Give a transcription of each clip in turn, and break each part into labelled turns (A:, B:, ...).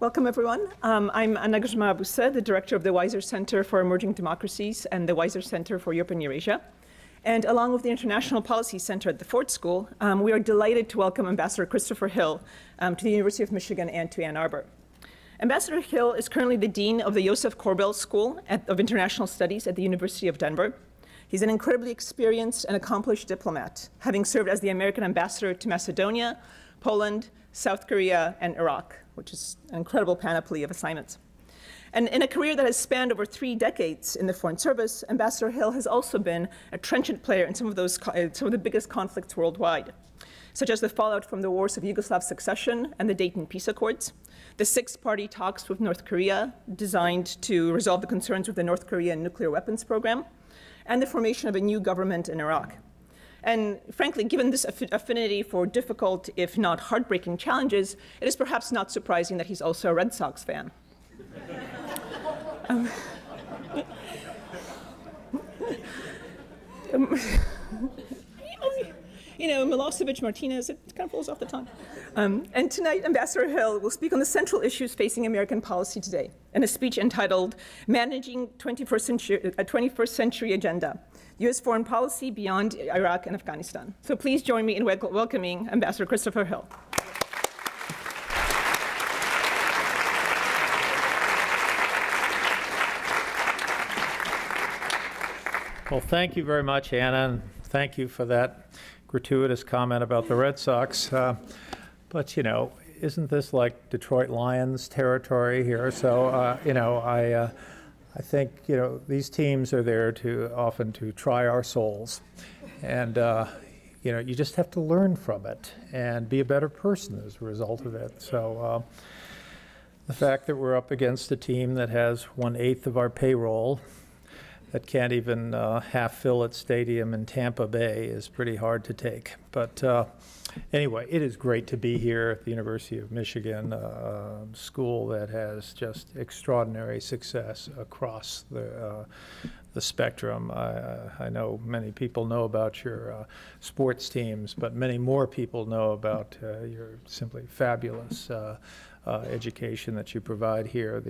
A: Welcome, everyone. I'm Anagajma Aboussa, the director of the Weiser Center for Emerging Democracies and the Weiser Center for Europe and Eurasia. And along with the International Policy Center at the Ford School, we are delighted to welcome Ambassador Christopher Hill to the University of Michigan and to Ann Arbor. Ambassador Hill is currently the dean of the Josef Korbel School of International Studies at the University of Denver. He's an incredibly experienced and accomplished diplomat, having served as the American ambassador to Macedonia, Poland, South Korea, and Iraq, which is an incredible panoply of assignments. And in a career that has spanned over 3 decades in the Foreign Service, Ambassador Hill has also been a trenchant player in some of the biggest conflicts worldwide, such as the fallout from the wars of Yugoslav succession and the Dayton Peace Accords, the 6-party talks with North Korea designed to resolve the concerns with the North Korean nuclear weapons program, and the formation of a new government in Iraq. And frankly, given this affinity for difficult, if not heartbreaking challenges, it is perhaps not surprising that he's also a Red Sox fan. You know, Milosevic, Martinez, it kind of rolls off the tongue. And tonight, Ambassador Hill will speak on the central issues facing American policy today in a speech entitled Managing a 21st Century Agenda, U.S. Foreign Policy Beyond Iraq and Afghanistan. So please join me in welcoming Ambassador Christopher Hill.
B: Well, thank you very much, Anna, and thank you for that gratuitous comment about the Red Sox. But, you know, isn't this like Detroit Lions territory here? So, you know, I think, you know, these teams are there often to try our souls. And, you know, you just have to learn from it and be a better person as a result of it. So the fact that we're up against a team that has 1/8 of our payroll, that can't even half fill its stadium in Tampa Bay is pretty hard to take. But anyway, it is great to be here at the University of Michigan, a school that has just extraordinary success across the spectrum. I know many people know about your sports teams, but many more people know about your simply fabulous education that you provide here.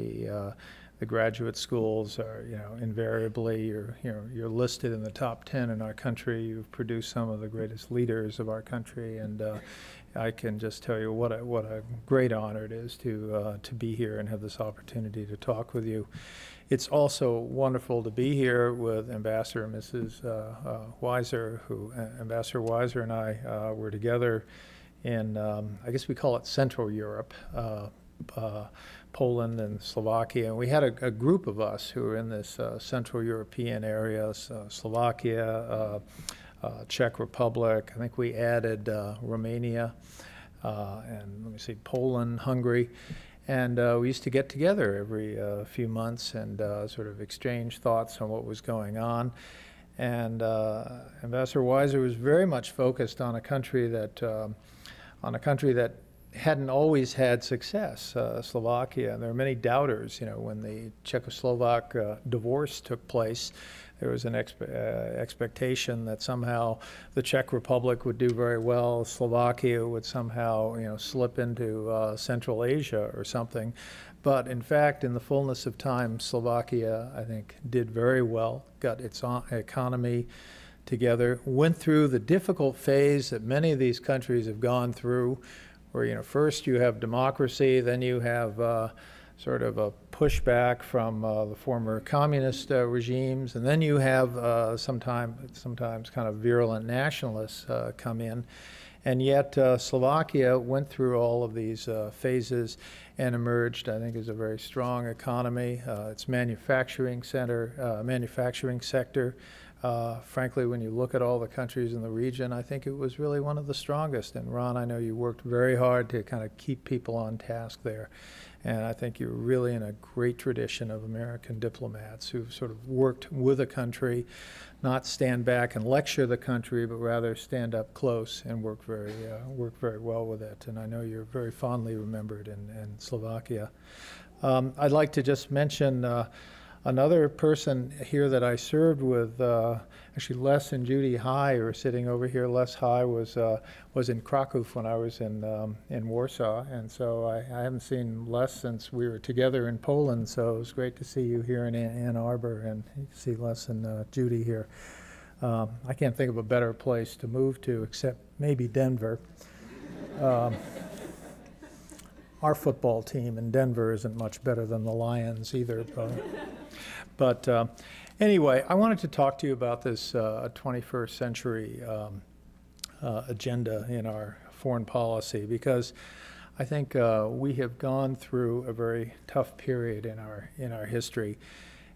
B: The graduate schools are, you know, invariably you're listed in the top 10 in our country. You've produced some of the greatest leaders of our country, and I can just tell you what a great honor it is to be here and have this opportunity to talk with you. It's also wonderful to be here with Ambassador and Mrs. Weiser, Ambassador Weiser and I were together in, I guess we call it Central Europe. Poland and Slovakia, and we had a group of us who were in this Central European area, Slovakia, Czech Republic. I think we added Romania, and let me see, Poland, Hungary, and we used to get together every few months and sort of exchange thoughts on what was going on. And Ambassador Weiser was very much focused on a country that hadn't always had success, Slovakia. And there are many doubters. You know, when the Czechoslovak divorce took place, there was an expectation that somehow the Czech Republic would do very well, Slovakia would somehow, you know, slip into Central Asia or something. But in fact, in the fullness of time, Slovakia, I think, did very well, got its economy together, went through the difficult phase that many of these countries have gone through, where, you know, first you have democracy, then you have sort of a pushback from the former communist regimes, and then you have sometimes kind of virulent nationalists come in. And yet Slovakia went through all of these phases and emerged, I think, as a very strong economy. Its manufacturing sector, frankly, when you look at all the countries in the region, I think it was really one of the strongest. And Ron, I know you worked very hard to kind of keep people on task there. And I think you're really in a great tradition of American diplomats who've sort of worked with a country, not stand back and lecture the country, but rather stand up close and work very well with it. And I know you're very fondly remembered in Slovakia. I'd like to just mention Another person here that I served with, actually Les and Judy High, who are sitting over here. Les High was in Krakow when I was in Warsaw, and so I haven't seen Les since we were together in Poland. So it was great to see you here in Ann Arbor, and you can see Les and Judy here. I can't think of a better place to move to except maybe Denver. Our football team in Denver isn't much better than the Lions either. But anyway, I wanted to talk to you about this 21st century agenda in our foreign policy, because I think we have gone through a very tough period in our history,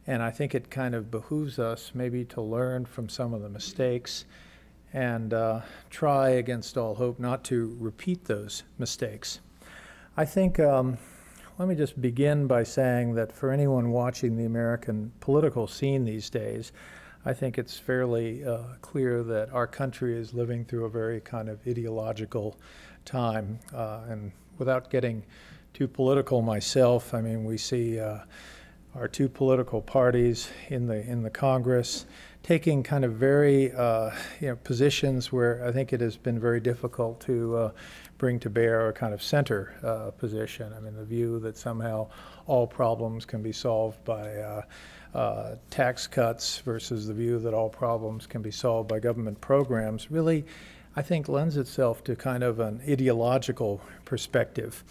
B: and I think it kind of behooves us maybe to learn from some of the mistakes and try against all hope not to repeat those mistakes. I think, let me just begin by saying that for anyone watching the American political scene these days, I think it's fairly clear that our country is living through a very kind of ideological time. And without getting too political myself, I mean, we see our two political parties in the Congress taking kind of very positions where I think it has been very difficult to bring to bear a kind of center position. I mean, the view that somehow all problems can be solved by tax cuts versus the view that all problems can be solved by government programs really, I think, lends itself to kind of an ideological perspective.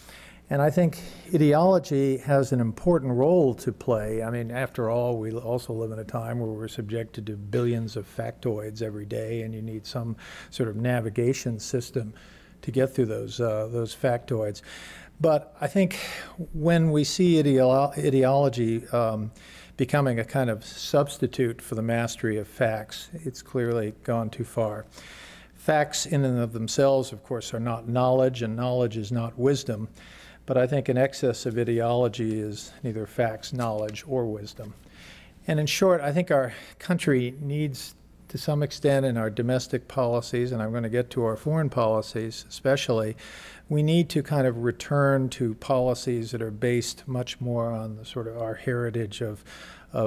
B: And I think ideology has an important role to play. I mean, after all, we also live in a time where we're subjected to billions of factoids every day, and you need some sort of navigation system to get through those factoids. But I think when we see ideology becoming a kind of substitute for the mastery of facts, it's clearly gone too far. Facts in and of themselves, of course, are not knowledge, and knowledge is not wisdom. But I think an excess of ideology is neither facts, knowledge, or wisdom. And in short, I think our country needs, to some extent in our domestic policies, and I'm going to get to our foreign policies especially, we need to kind of return to policies that are based much more on the sort of our heritage of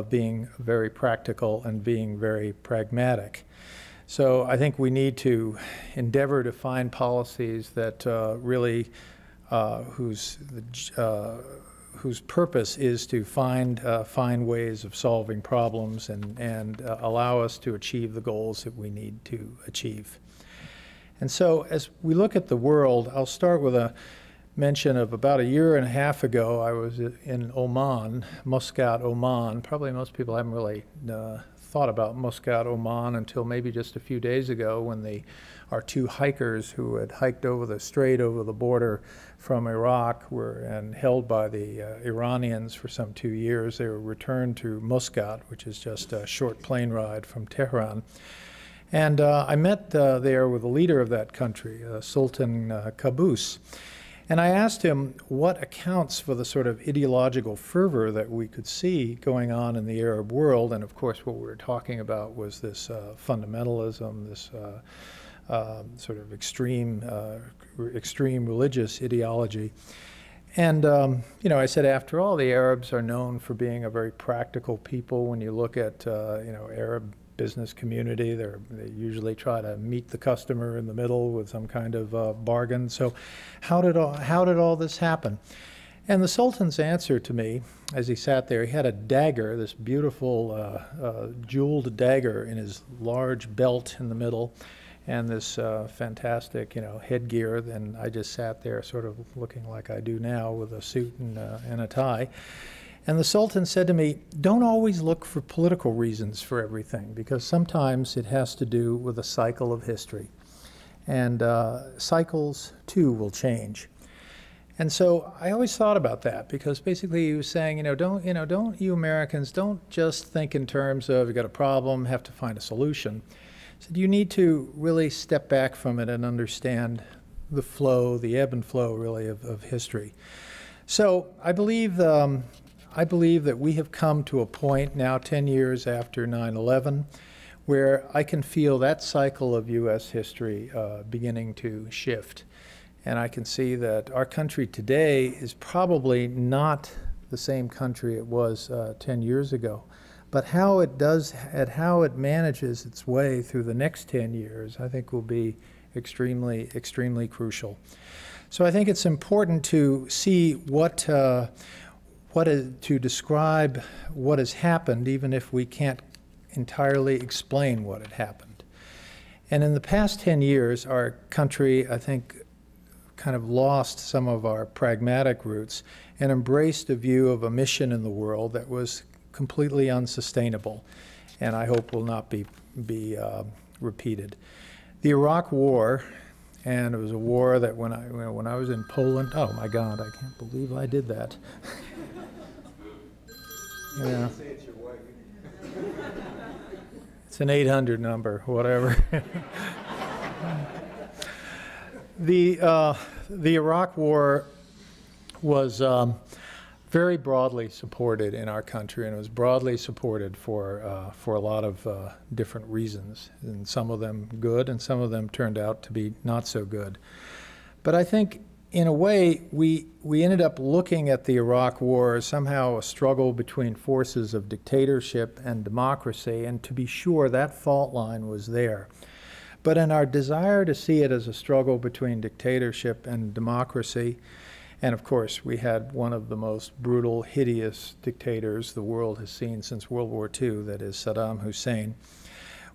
B: being very practical and being very pragmatic. So I think we need to endeavor to find policies that really whose purpose is to find ways of solving problems and allow us to achieve the goals that we need to achieve. And so as we look at the world, I'll start with a mention of about a year and a half ago. I was in Oman, Muscat, Oman. Probably most people haven't really thought about Muscat, Oman until maybe just a few days ago when our two hikers who had hiked over the strait over the border from Iraq were held by the Iranians for some 2 years. They were returned to Muscat, which is just a short plane ride from Tehran. And I met there with the leader of that country, Sultan Qaboos. And I asked him what accounts for the sort of ideological fervor that we could see going on in the Arab world. And of course, what we were talking about was this fundamentalism, this sort of extreme religious ideology. And, I said, after all, the Arabs are known for being a very practical people. When you look at, Arab business community, they usually try to meet the customer in the middle with some kind of bargain. So how did all this happen? And the Sultan's answer to me, as he sat there, he had a dagger, this beautiful jeweled dagger in his large belt in the middle, and this fantastic, headgear. And I just sat there sort of looking like I do now with a suit and a tie. And the Sultan said to me, don't always look for political reasons for everything, because sometimes it has to do with a cycle of history. And cycles, too, will change. And so I always thought about that, because basically he was saying, don't you Americans, don't just think in terms of you got a problem, have to find a solution. He said, you need to really step back from it and understand the flow, the ebb and flow, really, of history. So I believe that we have come to a point now, 10 years after 9/11, where I can feel that cycle of U.S. history beginning to shift. And I can see that our country today is probably not the same country it was 10 years ago. But how it does, and how it manages its way through the next 10 years, I think will be extremely, extremely crucial. So I think it's important to see to describe what has happened, even if we can't entirely explain what had happened. And in the past 10 years, our country, I think, kind of lost some of our pragmatic roots and embraced a view of a mission in the world that was completely unsustainable, and I hope will not be repeated. The Iraq War, and it was a war that when I was in Poland, oh my God, I can't believe I did that. Yeah. It's an 800 number, whatever. The Iraq War was very broadly supported in our country, and it was broadly supported for a lot of different reasons, and some of them good, and some of them turned out to be not so good. But I think, in a way, we ended up looking at the Iraq War as somehow a struggle between forces of dictatorship and democracy, and to be sure, that fault line was there. But in our desire to see it as a struggle between dictatorship and democracy, and of course, we had one of the most brutal, hideous dictators the world has seen since World War II, that is Saddam Hussein.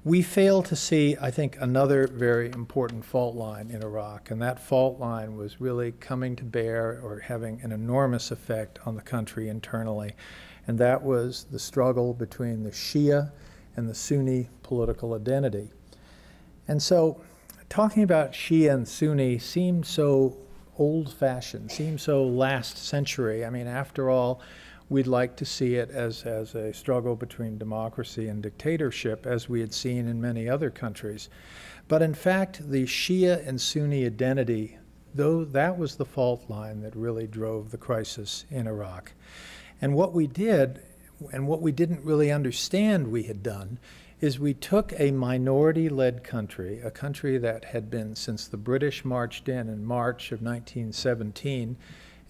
B: We failed to see, I think, another very important fault line in Iraq, and that fault line was really coming to bear or having an enormous effect on the country internally, and that was the struggle between the Shia and the Sunni political identity. And so, talking about Shia and Sunni seemed so old-fashioned, seems so last century. I mean, after all, we'd like to see it as a struggle between democracy and dictatorship, as we had seen in many other countries. But in fact, the Shia and Sunni identity, though that was the fault line that really drove the crisis in Iraq. And what we did, and what we didn't really understand we had done, is we took a minority-led country, a country that had been, since the British marched in March of 1917,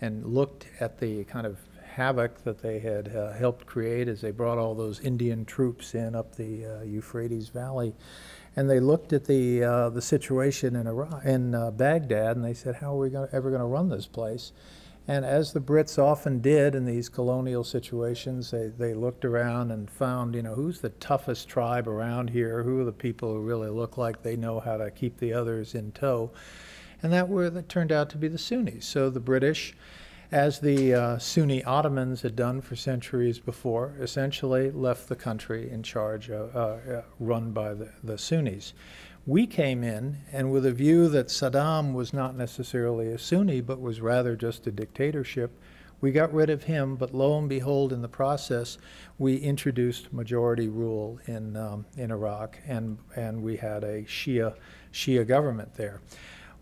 B: and looked at the kind of havoc that they had helped create as they brought all those Indian troops in up the Euphrates Valley. And they looked at the situation in Iraq, in Baghdad, and they said, how are we ever going to run this place? And as the Brits often did in these colonial situations, they looked around and found, you know, who's the toughest tribe around here? Who are the people who really look like they know how to keep the others in tow? And that turned out to be the Sunnis. So the British, as the Sunni Ottomans had done for centuries before, essentially left the country in charge, run by the Sunnis. We came in, and with a view that Saddam was not necessarily a Sunni, but was rather just a dictatorship, we got rid of him, but lo and behold, in the process, we introduced majority rule in Iraq, and we had a Shia government there.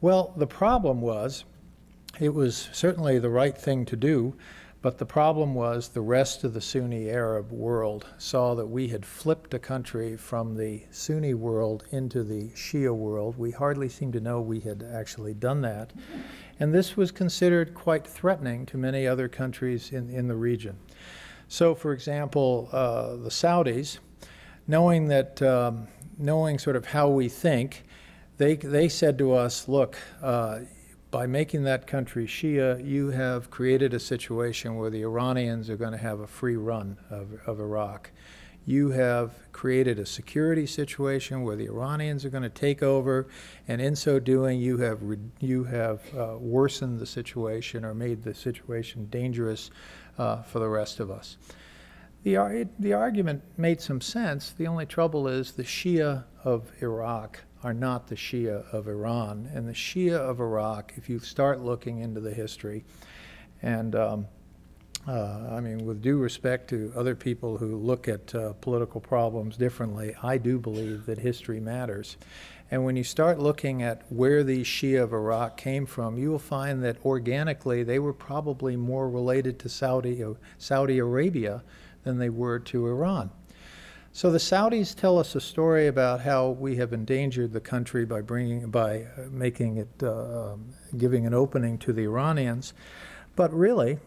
B: Well, the problem was, it was certainly the right thing to do, but the problem was the rest of the Sunni Arab world saw that we had flipped a country from the Sunni world into the Shia world. We hardly seemed to know we had actually done that. And this was considered quite threatening to many other countries in the region. So, for example, the Saudis, knowing sort of how we think, they said to us, look, by making that country Shia, you have created a situation where the Iranians are going to have a free run of Iraq. You have created a security situation where the Iranians are going to take over, and in so doing, you have worsened the situation or made the situation dangerous for the rest of us. The argument made some sense. The only trouble is the Shia of Iraq are not the Shia of Iran. And the Shia of Iraq, if you start looking into the history, and I mean, with due respect to other people who look at political problems differently, I do believe that history matters. And when you start looking at where the Shia of Iraq came from, you will find that organically they were probably more related to Saudi Arabia than they were to Iran. So the Saudis tell us a story about how we have endangered the country by giving an opening to the Iranians. But really,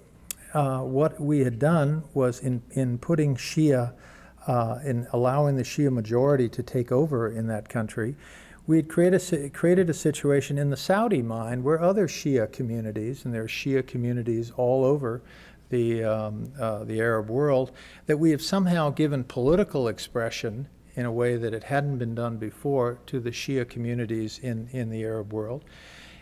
B: what we had done was in putting Shia, in allowing the Shia majority to take over in that country, we had created a situation in the Saudi mind where other Shia communities, and there are Shia communities all over the Arab world, that we have somehow given political expression in a way that it hadn't been done before to the Shia communities in the Arab world.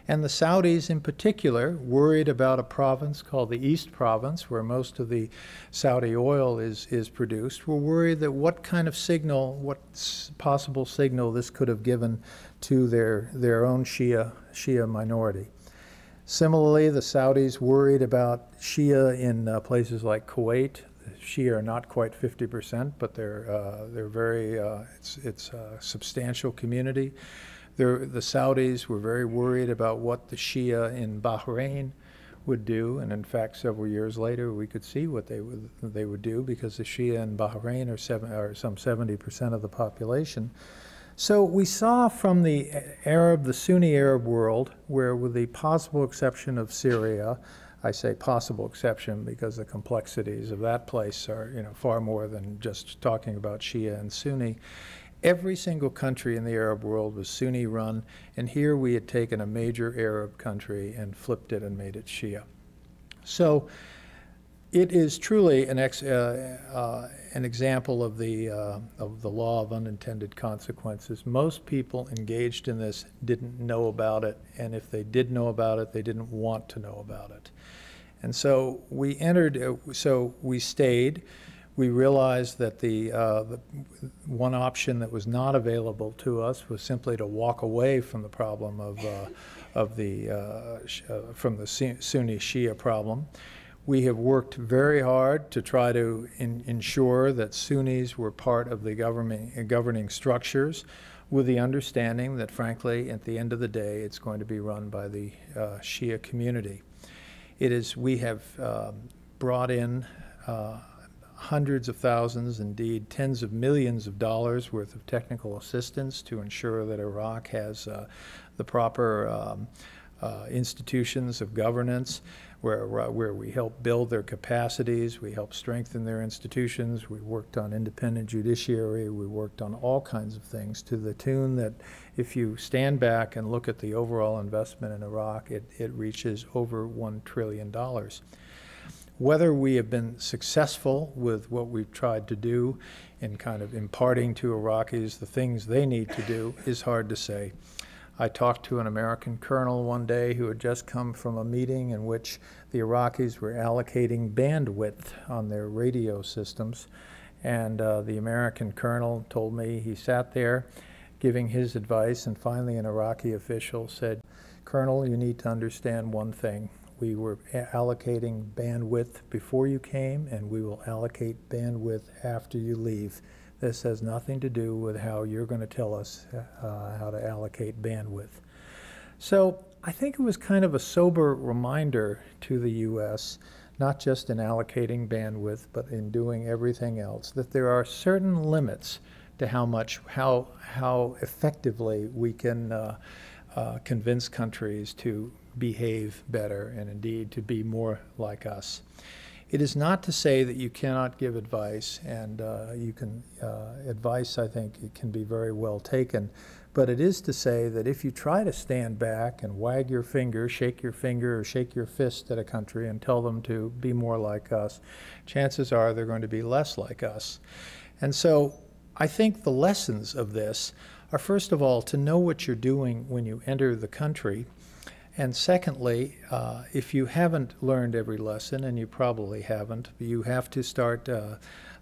B: And the Saudis in particular, worried about a province called the East Province, where most of the Saudi oil is produced, were worried that what kind of signal, what possible signal this could have given to their own Shia minority. Similarly, the Saudis worried about Shia in places like Kuwait. The Shia are not quite 50%, but they're very, it's a substantial community. The Saudis were very worried about what the Shia in Bahrain would do, and in fact, several years later, we could see what they would do, because the Shia in Bahrain are some 70% of the population. So we saw from the Sunni Arab world, where with the possible exception of Syria, I say possible exception because the complexities of that place are, far more than just talking about Shia and Sunni. Every single country in the Arab world was Sunni run, and here we had taken a major Arab country and flipped it and made it Shia. So it is truly an example of the law of unintended consequences. Most people engaged in this didn't know about it, and if they did know about it, they didn't want to know about it. And so we stayed. We realized that the one option that was not available to us was simply to walk away from the problem from the Sunni Shia problem. We have worked very hard to try to ensure that Sunnis were part of the governing structures, with the understanding that, frankly, at the end of the day, it's going to be run by the Shia community. We have brought in hundreds of thousands, indeed tens of millions of dollars worth of technical assistance to ensure that Iraq has the proper institutions of governance, where we help build their capacities, we help strengthen their institutions, we worked on independent judiciary, we worked on all kinds of things to the tune that if you stand back and look at the overall investment in Iraq, it reaches over $1 trillion. Whether we have been successful with what we've tried to do in kind of imparting to Iraqis the things they need to do is hard to say. I talked to an American colonel one day who had just come from a meeting in which the Iraqis were allocating bandwidth on their radio systems, and the American colonel told me he sat there giving his advice, and finally an Iraqi official said, "Colonel, you need to understand one thing. We were allocating bandwidth before you came, and we will allocate bandwidth after you leave. This has nothing to do with how you're going to tell us how to allocate bandwidth." So I think it was kind of a sober reminder to the U.S., not just in allocating bandwidth, but in doing everything else, that there are certain limits to how effectively we can convince countries to behave better and indeed to be more like us. It is not to say that you cannot give advice, and advice, I think, it can be very well taken, but it is to say that if you try to stand back and wag your finger, or shake your fist at a country and tell them to be more like us, chances are they're going to be less like us. And so I think the lessons of this are, first of all, to know what you're doing when you enter the country. And secondly, if you haven't learned every lesson, and you probably haven't, you have to start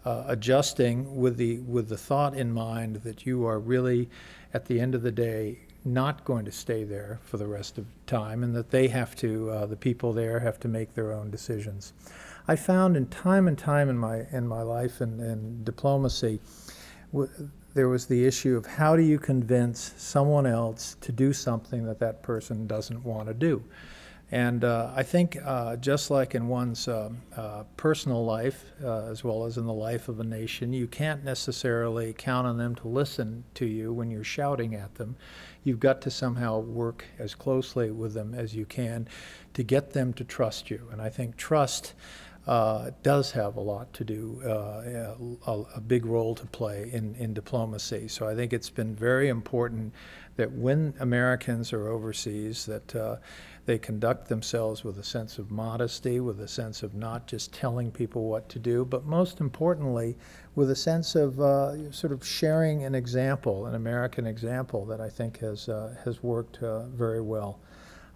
B: adjusting with the thought in mind that you are really, at the end of the day, not going to stay there for the rest of the time, and that they have to, the people there have to make their own decisions. I found in time in my life and diplomacy, there was the issue of how do you convince someone else to do something that person doesn't want to do. And I think just like in one's personal life, as well as in the life of a nation, you can't necessarily count on them to listen to you when you're shouting at them. You've got to somehow work as closely with them as you can to get them to trust you. And I think trust does have a lot to do, a big role to play in diplomacy. So I think it's been very important that when Americans are overseas, that they conduct themselves with a sense of modesty, with a sense of not just telling people what to do, but most importantly, with a sense of sort of sharing an example, an American example that I think has worked very well.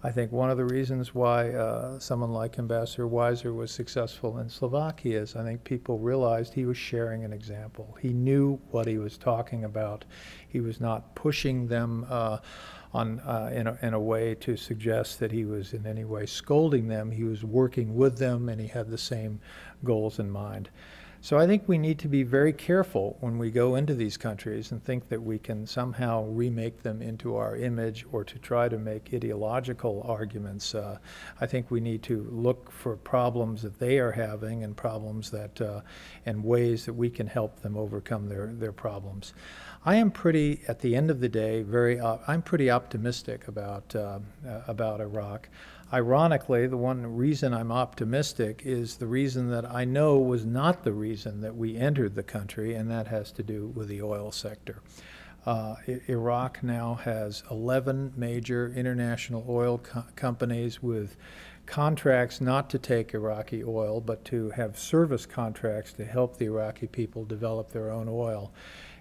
B: I think one of the reasons why someone like Ambassador Weiser was successful in Slovakia is I think people realized he was sharing an example. He knew what he was talking about. He was not pushing them in a way to suggest that he was in any way scolding them. He was working with them, and he had the same goals in mind. So I think we need to be very careful when we go into these countries and think that we can somehow remake them into our image or to try to make ideological arguments. I think we need to look for problems that they are having and problems that, and ways that we can help them overcome their problems. I am pretty, at the end of the day, I'm pretty optimistic about Iraq. Ironically, the one reason I'm optimistic is the reason that I know was not the reason that we entered the country, and that has to do with the oil sector. Iraq now has 11 major international oil companies with contracts not to take Iraqi oil, but to have service contracts to help the Iraqi people develop their own oil.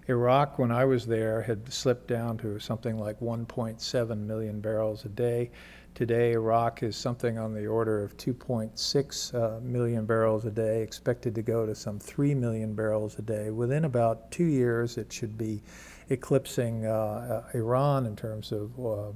B: Iraq, when I was there, had slipped down to something like 1.7 million barrels a day. Today, Iraq is something on the order of 2.6 million barrels a day, expected to go to some 3 million barrels a day. Within about 2 years, it should be eclipsing Iran in terms of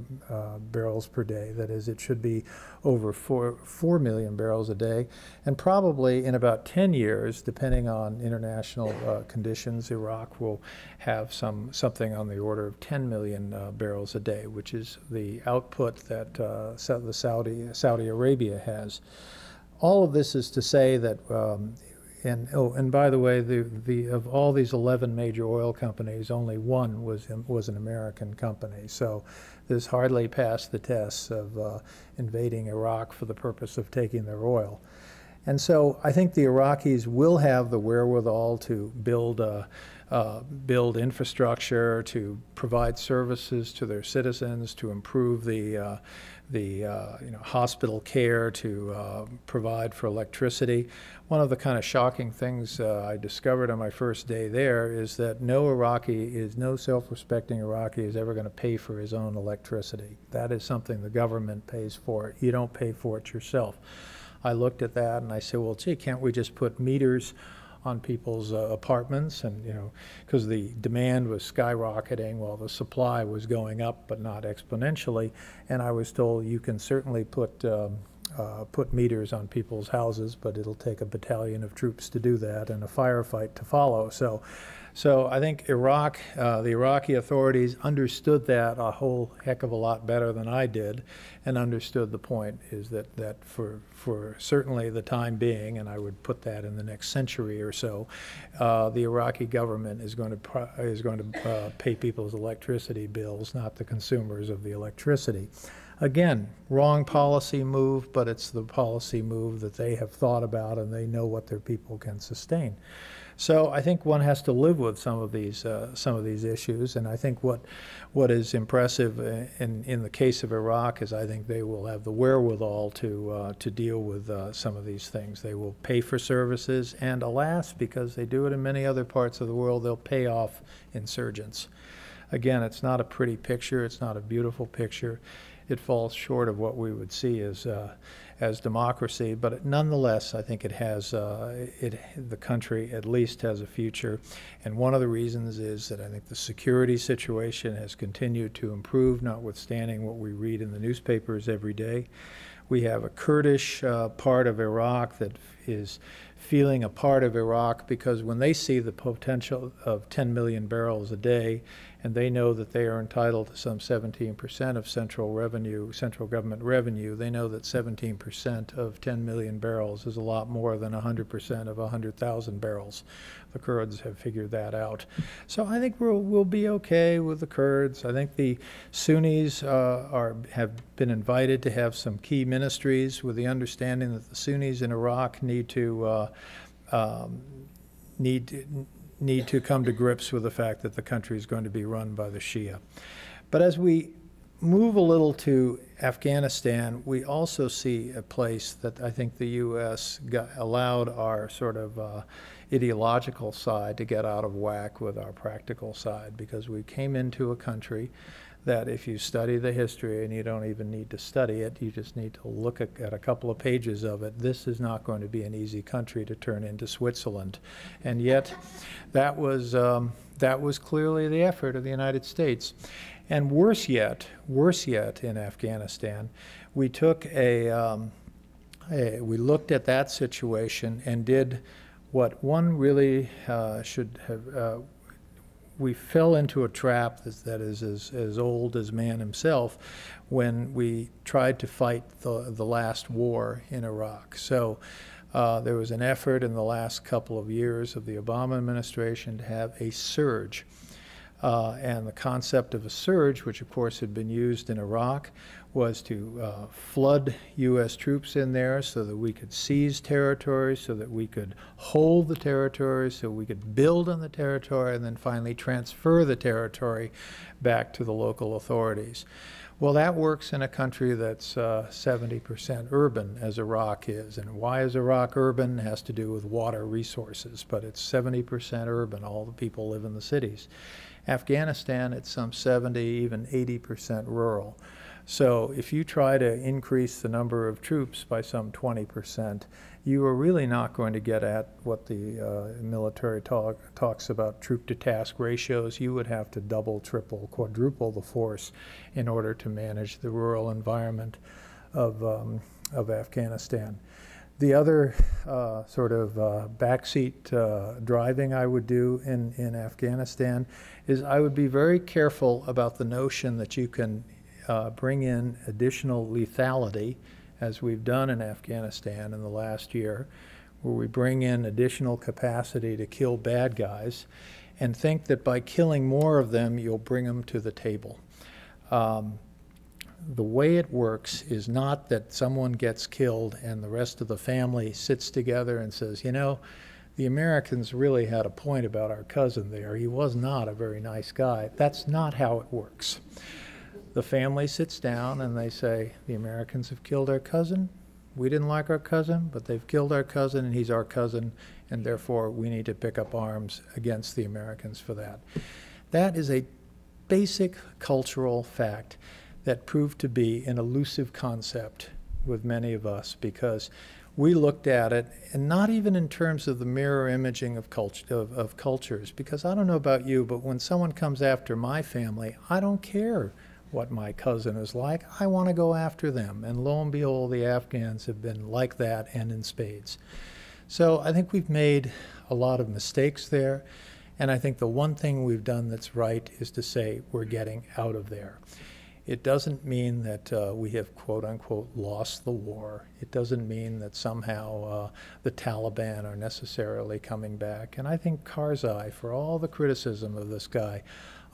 B: barrels per day. That is, it should be over 4 million barrels a day. And probably in about 10 years, depending on international conditions, Iraq will have something on the order of 10 million barrels a day, which is the output that Saudi Arabia has. All of this is to say that and by the way, of all these 11 major oil companies, only one was an American company. So this hardly passed the tests of invading Iraq for the purpose of taking their oil. And so I think the Iraqis will have the wherewithal to build infrastructure, to provide services to their citizens, to improve the hospital care, to provide for electricity. One of the kind of shocking things I discovered on my first day there is that no self-respecting Iraqi is ever going to pay for his own electricity. That is something the government pays for. You don't pay for it yourself. I looked at that and I said, well, gee, can't we just put meters on people's apartments? And, because the demand was skyrocketing while the supply was going up, but not exponentially. And I was told you can certainly put meters on people's houses, but it'll take a battalion of troops to do that and a firefight to follow. So I think Iraq, the Iraqi authorities understood that a whole heck of a lot better than I did, and understood the point is that for certainly the time being, and I would put that in the next century or so, the Iraqi government is going to pay people's electricity bills, not the consumers of the electricity. Again, wrong policy move, but it's the policy move that they have thought about, and they know what their people can sustain. So I think one has to live with some of these issues, and I think what is impressive in the case of Iraq is I think they will have the wherewithal to deal with some of these things. They will pay for services, and alas, because they do it in many other parts of the world, they'll pay off insurgents. Again, it's not a pretty picture. It's not a beautiful picture. It falls short of what we would see as democracy, but nonetheless, I think it has the country at least has a future. And one of the reasons is that I think the security situation has continued to improve, notwithstanding what we read in the newspapers every day. We have a Kurdish part of Iraq that is feeling a part of Iraq because when they see the potential of 10 million barrels a day and they know that they are entitled to some 17% of central government revenue. They know that 17% of 10 million barrels is a lot more than 100% of 100,000 barrels. The Kurds have figured that out. So I think we'll be okay with the Kurds. I think the Sunnis have been invited to have some key ministries with the understanding that the Sunnis in Iraq need to come to grips with the fact that the country is going to be run by the Shia. But as we move a little to Afghanistan, we also see a place that I think the U.S. allowed our sort of ideological side to get out of whack with our practical side, because we came into a country that if you study the history, and you don't even need to study it, you just need to look at a couple of pages of it, this is not going to be an easy country to turn into Switzerland. And yet, that was clearly the effort of the United States. And worse yet in Afghanistan, we took we looked at that situation and did what one really should have. We fell into a trap that is as old as man himself when we tried to fight the last war in Iraq. So there was an effort in the last couple of years of the Obama administration to have a surge. And the concept of a surge, which of course had been used in Iraq, was to flood U.S. troops in there so that we could seize territory, so that we could hold the territory, so we could build on the territory, and then finally transfer the territory back to the local authorities. Well, that works in a country that's 70% urban, as Iraq is. And why is Iraq urban? It has to do with water resources, but it's 70% urban. All the people live in the cities. Afghanistan, it's some 70, even 80% rural. So if you try to increase the number of troops by some 20%, you are really not going to get at what the military talks about troop-to-task ratios. You would have to double, triple, quadruple the force in order to manage the rural environment of Afghanistan. The other sort of backseat driving I would do in Afghanistan is I would be very careful about the notion that you can bring in additional lethality, as we've done in Afghanistan in the last year, where we bring in additional capacity to kill bad guys, and think that by killing more of them, you'll bring them to the table. The way it works is not that someone gets killed and the rest of the family sits together and says, you know, the Americans really had a point about our cousin there. He was not a very nice guy. That's not how it works. The family sits down and they say, the Americans have killed our cousin. We didn't like our cousin, but they've killed our cousin and he's our cousin, and therefore we need to pick up arms against the Americans for that. That is a basic cultural fact that proved to be an elusive concept with many of us, because we looked at it, and not even in terms of the mirror imaging of cultures, because I don't know about you, but when someone comes after my family, I don't care what my cousin is like. I want to go after them. And lo and behold, the Afghans have been like that, and in spades. So I think we've made a lot of mistakes there. And I think the one thing we've done that's right is to say we're getting out of there. It doesn't mean that we have, quote unquote, lost the war. It doesn't mean that somehow the Taliban are necessarily coming back. And I think Karzai, for all the criticism of this guy,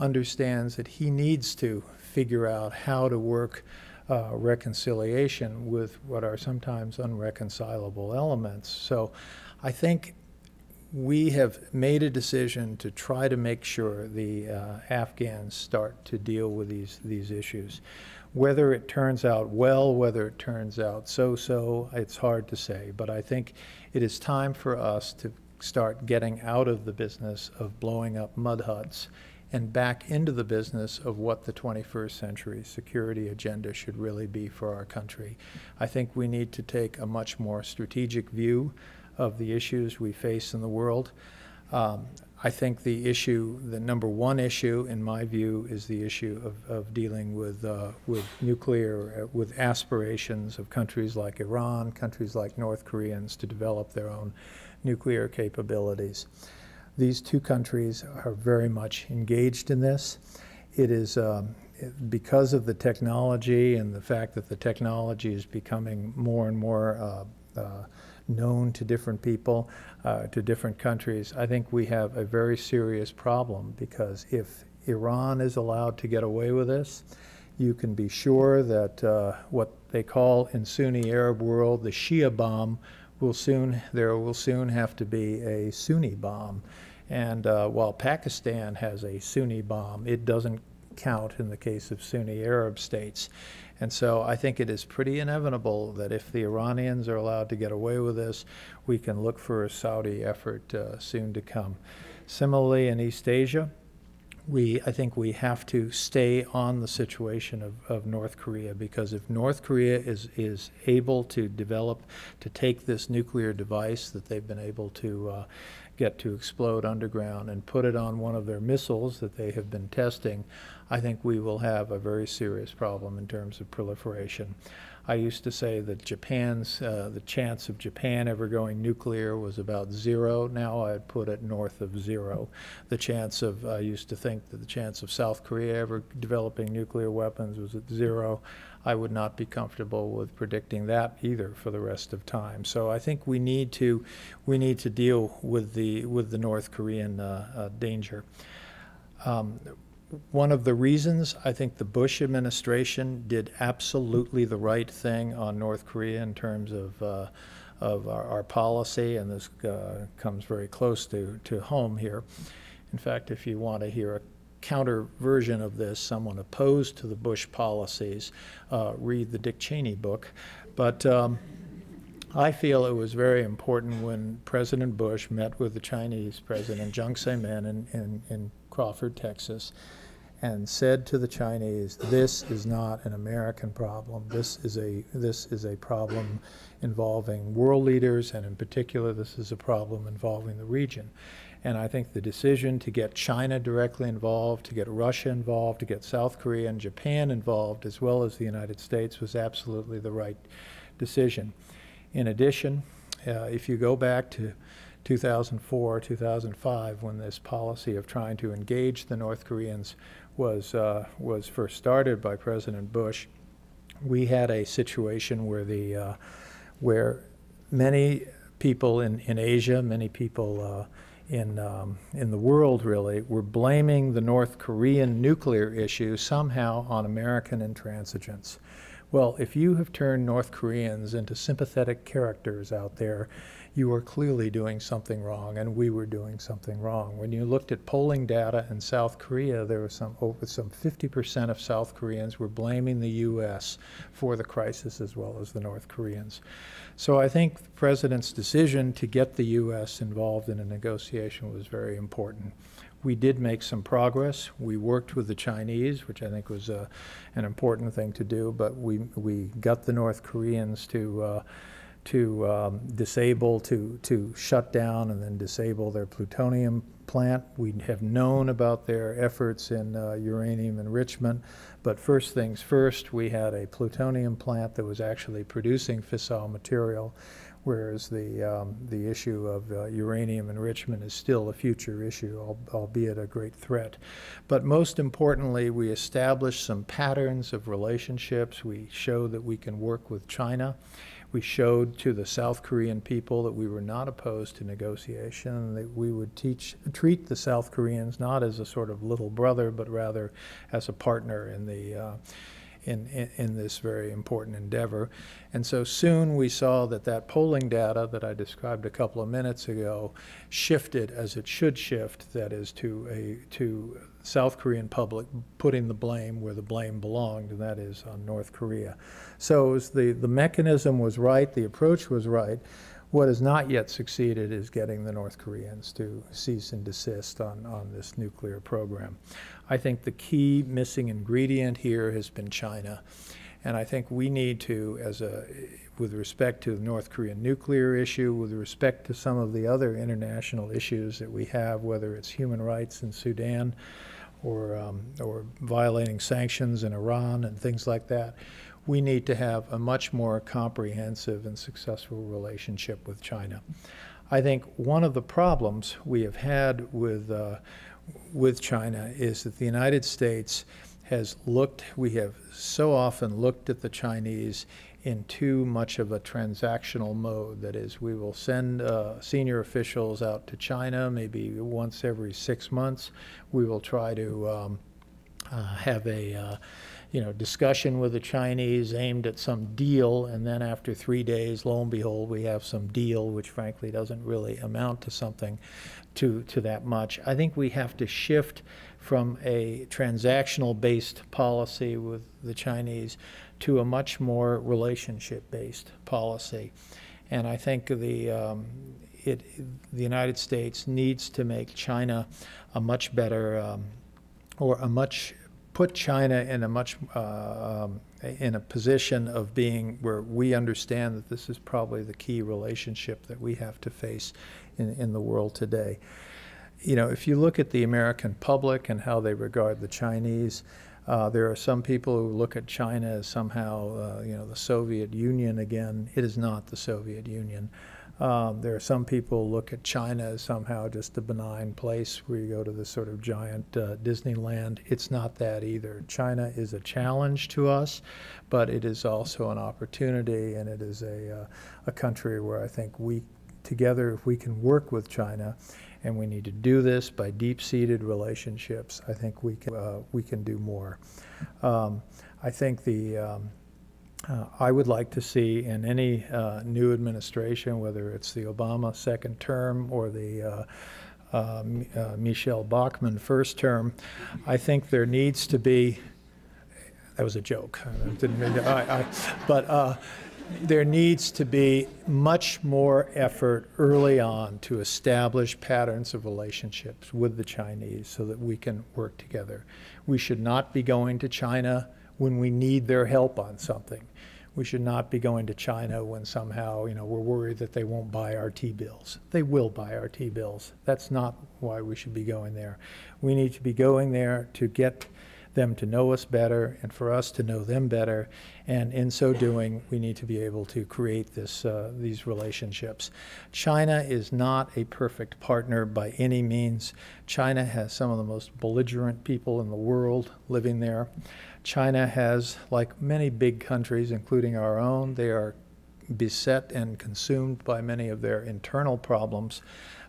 B: understands that he needs to figure out how to work reconciliation with what are sometimes unreconcilable elements. So I think we have made a decision to try to make sure the Afghans start to deal with these issues. Whether it turns out well, whether it turns out so-so, it's hard to say. But I think it is time for us to start getting out of the business of blowing up mud huts and back into the business of what the 21st century security agenda should really be for our country. I think we need to take a much more strategic view of the issues we face in the world. I think the number one issue, in my view, is the issue of dealing with nuclear, with aspirations of countries like Iran, countries like North Koreans to develop their own nuclear capabilities. These two countries are very much engaged in this. It is because of the technology and the fact that the technology is becoming more and more known to different people, to different countries. I think we have a very serious problem, because if Iran is allowed to get away with this, you can be sure that what they call in Sunni Arab world the Shia bomb there will soon have to be a Sunni bomb. And while Pakistan has a Sunni bomb, it doesn't count in the case of Sunni Arab states. And so I think it is pretty inevitable that if the Iranians are allowed to get away with this, we can look for a Saudi effort soon to come. Similarly, in East Asia, I think we have to stay on the situation of North Korea, because if North Korea is able to take this nuclear device that they've been able to get to explode underground and put it on one of their missiles that they have been testing, I think we will have a very serious problem in terms of proliferation. I used to say that the chance of Japan ever going nuclear was about 0. Now I'd put it north of 0. I used to think that the chance of South Korea ever developing nuclear weapons was at 0. I would not be comfortable with predicting that either for the rest of time. So I think we need to deal with the North Korean danger. One of the reasons I think the Bush administration did absolutely the right thing on North Korea in terms of our policy, and this comes very close to home here. In fact, if you want to hear a counter version of this, someone opposed to the Bush policies, read the Dick Cheney book. But I feel it was very important when President Bush met with the Chinese President Jiang Zemin in Crawford, Texas, and said to the Chinese, "This is not an American problem. This is a problem involving world leaders, and in particular, this is a problem involving the region." And I think the decision to get China directly involved, to get Russia involved, to get South Korea and Japan involved, as well as the United States, was absolutely the right decision. In addition, if you go back to 2004, 2005, when this policy of trying to engage the North Koreans was first started by President Bush, we had a situation where many people in Asia, many people in the world really, were blaming the North Korean nuclear issue somehow on American intransigence. Well, if you have turned North Koreans into sympathetic characters out there, you are clearly doing something wrong, and we were doing something wrong. When you looked at polling data in South Korea, there was over 50% of South Koreans were blaming the U.S. for the crisis as well as the North Koreans. So I think the President's decision to get the U.S. involved in a negotiation was very important. We did make some progress. We worked with the Chinese, which I think was an important thing to do, but we got the North Koreans to shut down and then disable their plutonium plant. We have known about their efforts in uranium enrichment, but first things first, we had a plutonium plant that was actually producing fissile material, whereas the issue of uranium enrichment is still a future issue, albeit a great threat. But most importantly, we established some patterns of relationships. We showed that we can work with China. We showed to the South Korean people that we were not opposed to negotiation, and that we would treat the South Koreans not as a sort of little brother, but rather as a partner in this very important endeavor. And so soon we saw that polling data that I described a couple of minutes ago shifted as it should shift, that is to South Korean public putting the blame where the blame belonged, and that is on North Korea. So the mechanism was right, the approach was right. What has not yet succeeded is getting the North Koreans to cease and desist on this nuclear program. I think the key missing ingredient here has been China. And I think we need to, with respect to the North Korean nuclear issue, with respect to some of the other international issues that we have, whether it's human rights in Sudan or violating sanctions in Iran and things like that, we need to have a much more comprehensive and successful relationship with China. I think one of the problems we have had with China is that the United States we have so often looked at the Chinese in too much of a transactional mode. That is, we will send senior officials out to China maybe once every 6 months. We will try to have a discussion with the Chinese aimed at some deal, and then after 3 days, lo and behold, we have some deal which frankly doesn't really amount to something to that much. I think we have to shift from a transactional-based policy with the Chinese to a much more relationship-based policy. And I think the United States needs to make China a much better, put China in a much in a position of being where we understand that this is probably the key relationship that we have to face in the world today. If you look at the American public and how they regard the Chinese, there are some people who look at China as somehow, the Soviet Union again. It is not the Soviet Union. There are some people who look at China as somehow just a benign place where you go to this sort of giant Disneyland. It's not that either. China is a challenge to us, but it is also an opportunity, and it is a country where I think together, if we can work with China, and we need to do this by deep-seated relationships, I think we can do more. I think I would like to see in any new administration, whether it's the Obama second term or the Michelle Bachmann first term, I think there needs to be, that was a joke, I didn't mean to, but there needs to be much more effort early on to establish patterns of relationships with the Chinese so that we can work together. We should not be going to China when we need their help on something. We should not be going to China when somehow, we're worried that they won't buy our T-bills. They will buy our T-bills. That's not why we should be going there. We need to be going there to get them to know us better and for us to know them better. And in so doing, we need to be able to create these relationships. China is not a perfect partner by any means. China has some of the most belligerent people in the world living there. China has, like many big countries, including our own, they are beset and consumed by many of their internal problems.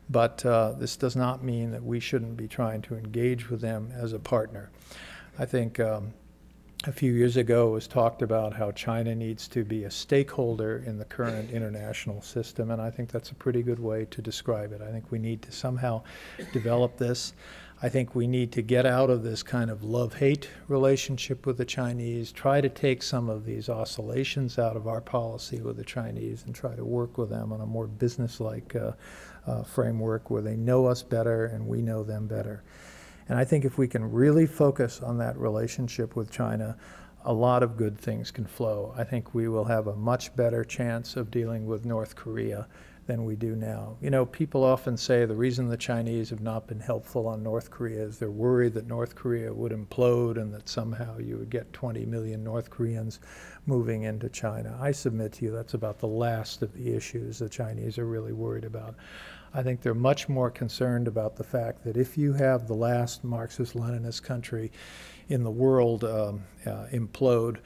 B: But this does not mean that we shouldn't be trying to engage with them as a partner. I think a few years ago it was talked about how China needs to be a stakeholder in the current international system, and I think that's a pretty good way to describe it. I think we need to somehow develop this. I think we need to get out of this kind of love-hate relationship with the Chinese, try to take some of these oscillations out of our policy with the Chinese and try to work with them on a more business-like framework where they know us better and we know them better. And I think if we can really focus on that relationship with China, a lot of good things can flow. I think we will have a much better chance of dealing with North Korea than we do now. People often say the reason the Chinese have not been helpful on North Korea is they're worried that North Korea would implode and that somehow you would get 20 million North Koreans moving into China. I submit to you that's about the last of the issues the Chinese are really worried about. I think they're much more concerned about the fact that if you have the last Marxist-Leninist country in the world implode,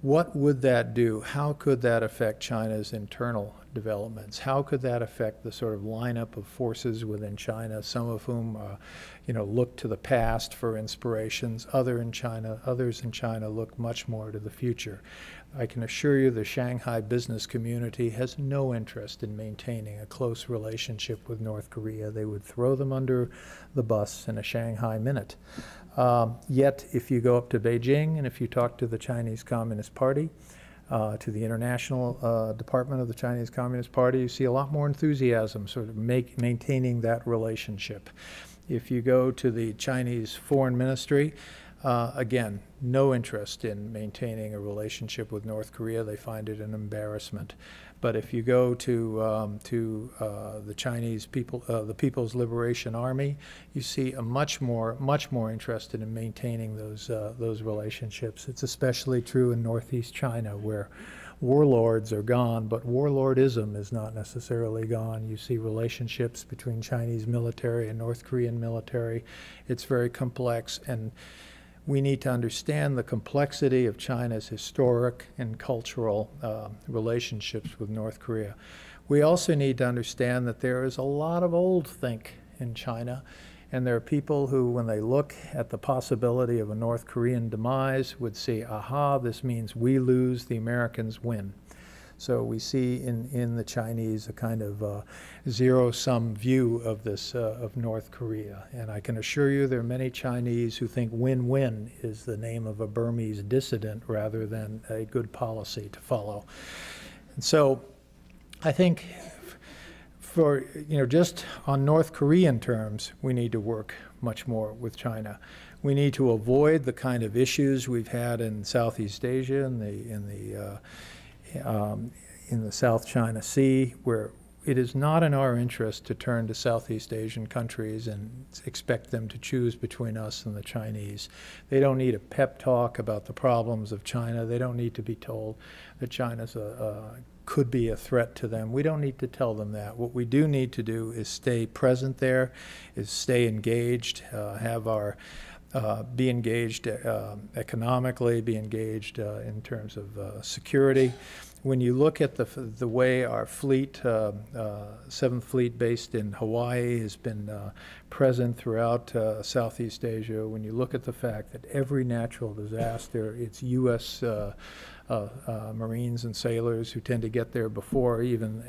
B: what would that do? How could that affect China's internal developments? How could that affect the sort of lineup of forces within China, some of whom look to the past for inspirations, others in China look much more to the future. I can assure you the Shanghai business community has no interest in maintaining a close relationship with North Korea. They would throw them under the bus in a Shanghai minute. Yet, if you go up to Beijing and if you talk to the Chinese Communist Party, to the international department of the Chinese Communist Party, you see a lot more enthusiasm sort of maintaining that relationship. If you go to the Chinese Foreign Ministry, again, no interest in maintaining a relationship with North Korea. They find it an embarrassment. But if you go to the Chinese people, the People's Liberation Army, you see a much more interested in maintaining those relationships. It's especially true in Northeast China, where warlords are gone, but warlordism is not necessarily gone. You see relationships between Chinese military and North Korean military. It's very complex, and we need to understand the complexity of China's historic and cultural relationships with North Korea. We also need to understand that there is a lot of old think in China, and there are people who, when they look at the possibility of a North Korean demise, would say, aha, this means we lose, the Americans win. So we see in the Chinese a kind of zero-sum view of this, of North Korea. And I can assure you there are many Chinese who think win-win is the name of a Burmese dissident rather than a good policy to follow. And so I think for, just on North Korean terms, we need to work much more with China. We need to avoid the kind of issues we've had in Southeast Asia, in the South China Sea, where it is not in our interest to turn to Southeast Asian countries and expect them to choose between us and the Chinese. They don't need a pep talk about the problems of China. They don't need to be told that China's could be a threat to them. We don't need to tell them that. What we do need to do is stay present there, is stay engaged, be engaged economically, be engaged in terms of security. When you look at the way our fleet, 7th Fleet based in Hawaii, has been present throughout Southeast Asia, when you look at the fact that every natural disaster, it's U.S. Marines and sailors who tend to get there before even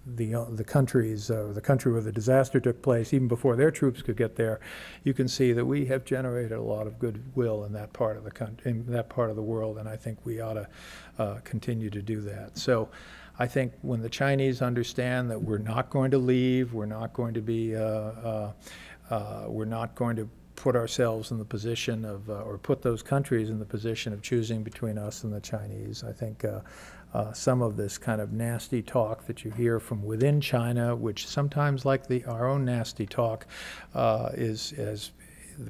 B: the country where the disaster took place, even before their troops could get there, you can see that we have generated a lot of goodwill in that part of the country, in that part of the world, and I think we ought to continue to do that. So I think when the Chinese understand that we're not going to leave, we're not going to be, we're not going to put ourselves in the position of, or put those countries in the position of choosing between us and the Chinese. I think some of this kind of nasty talk that you hear from within China, which sometimes, like our own nasty talk, the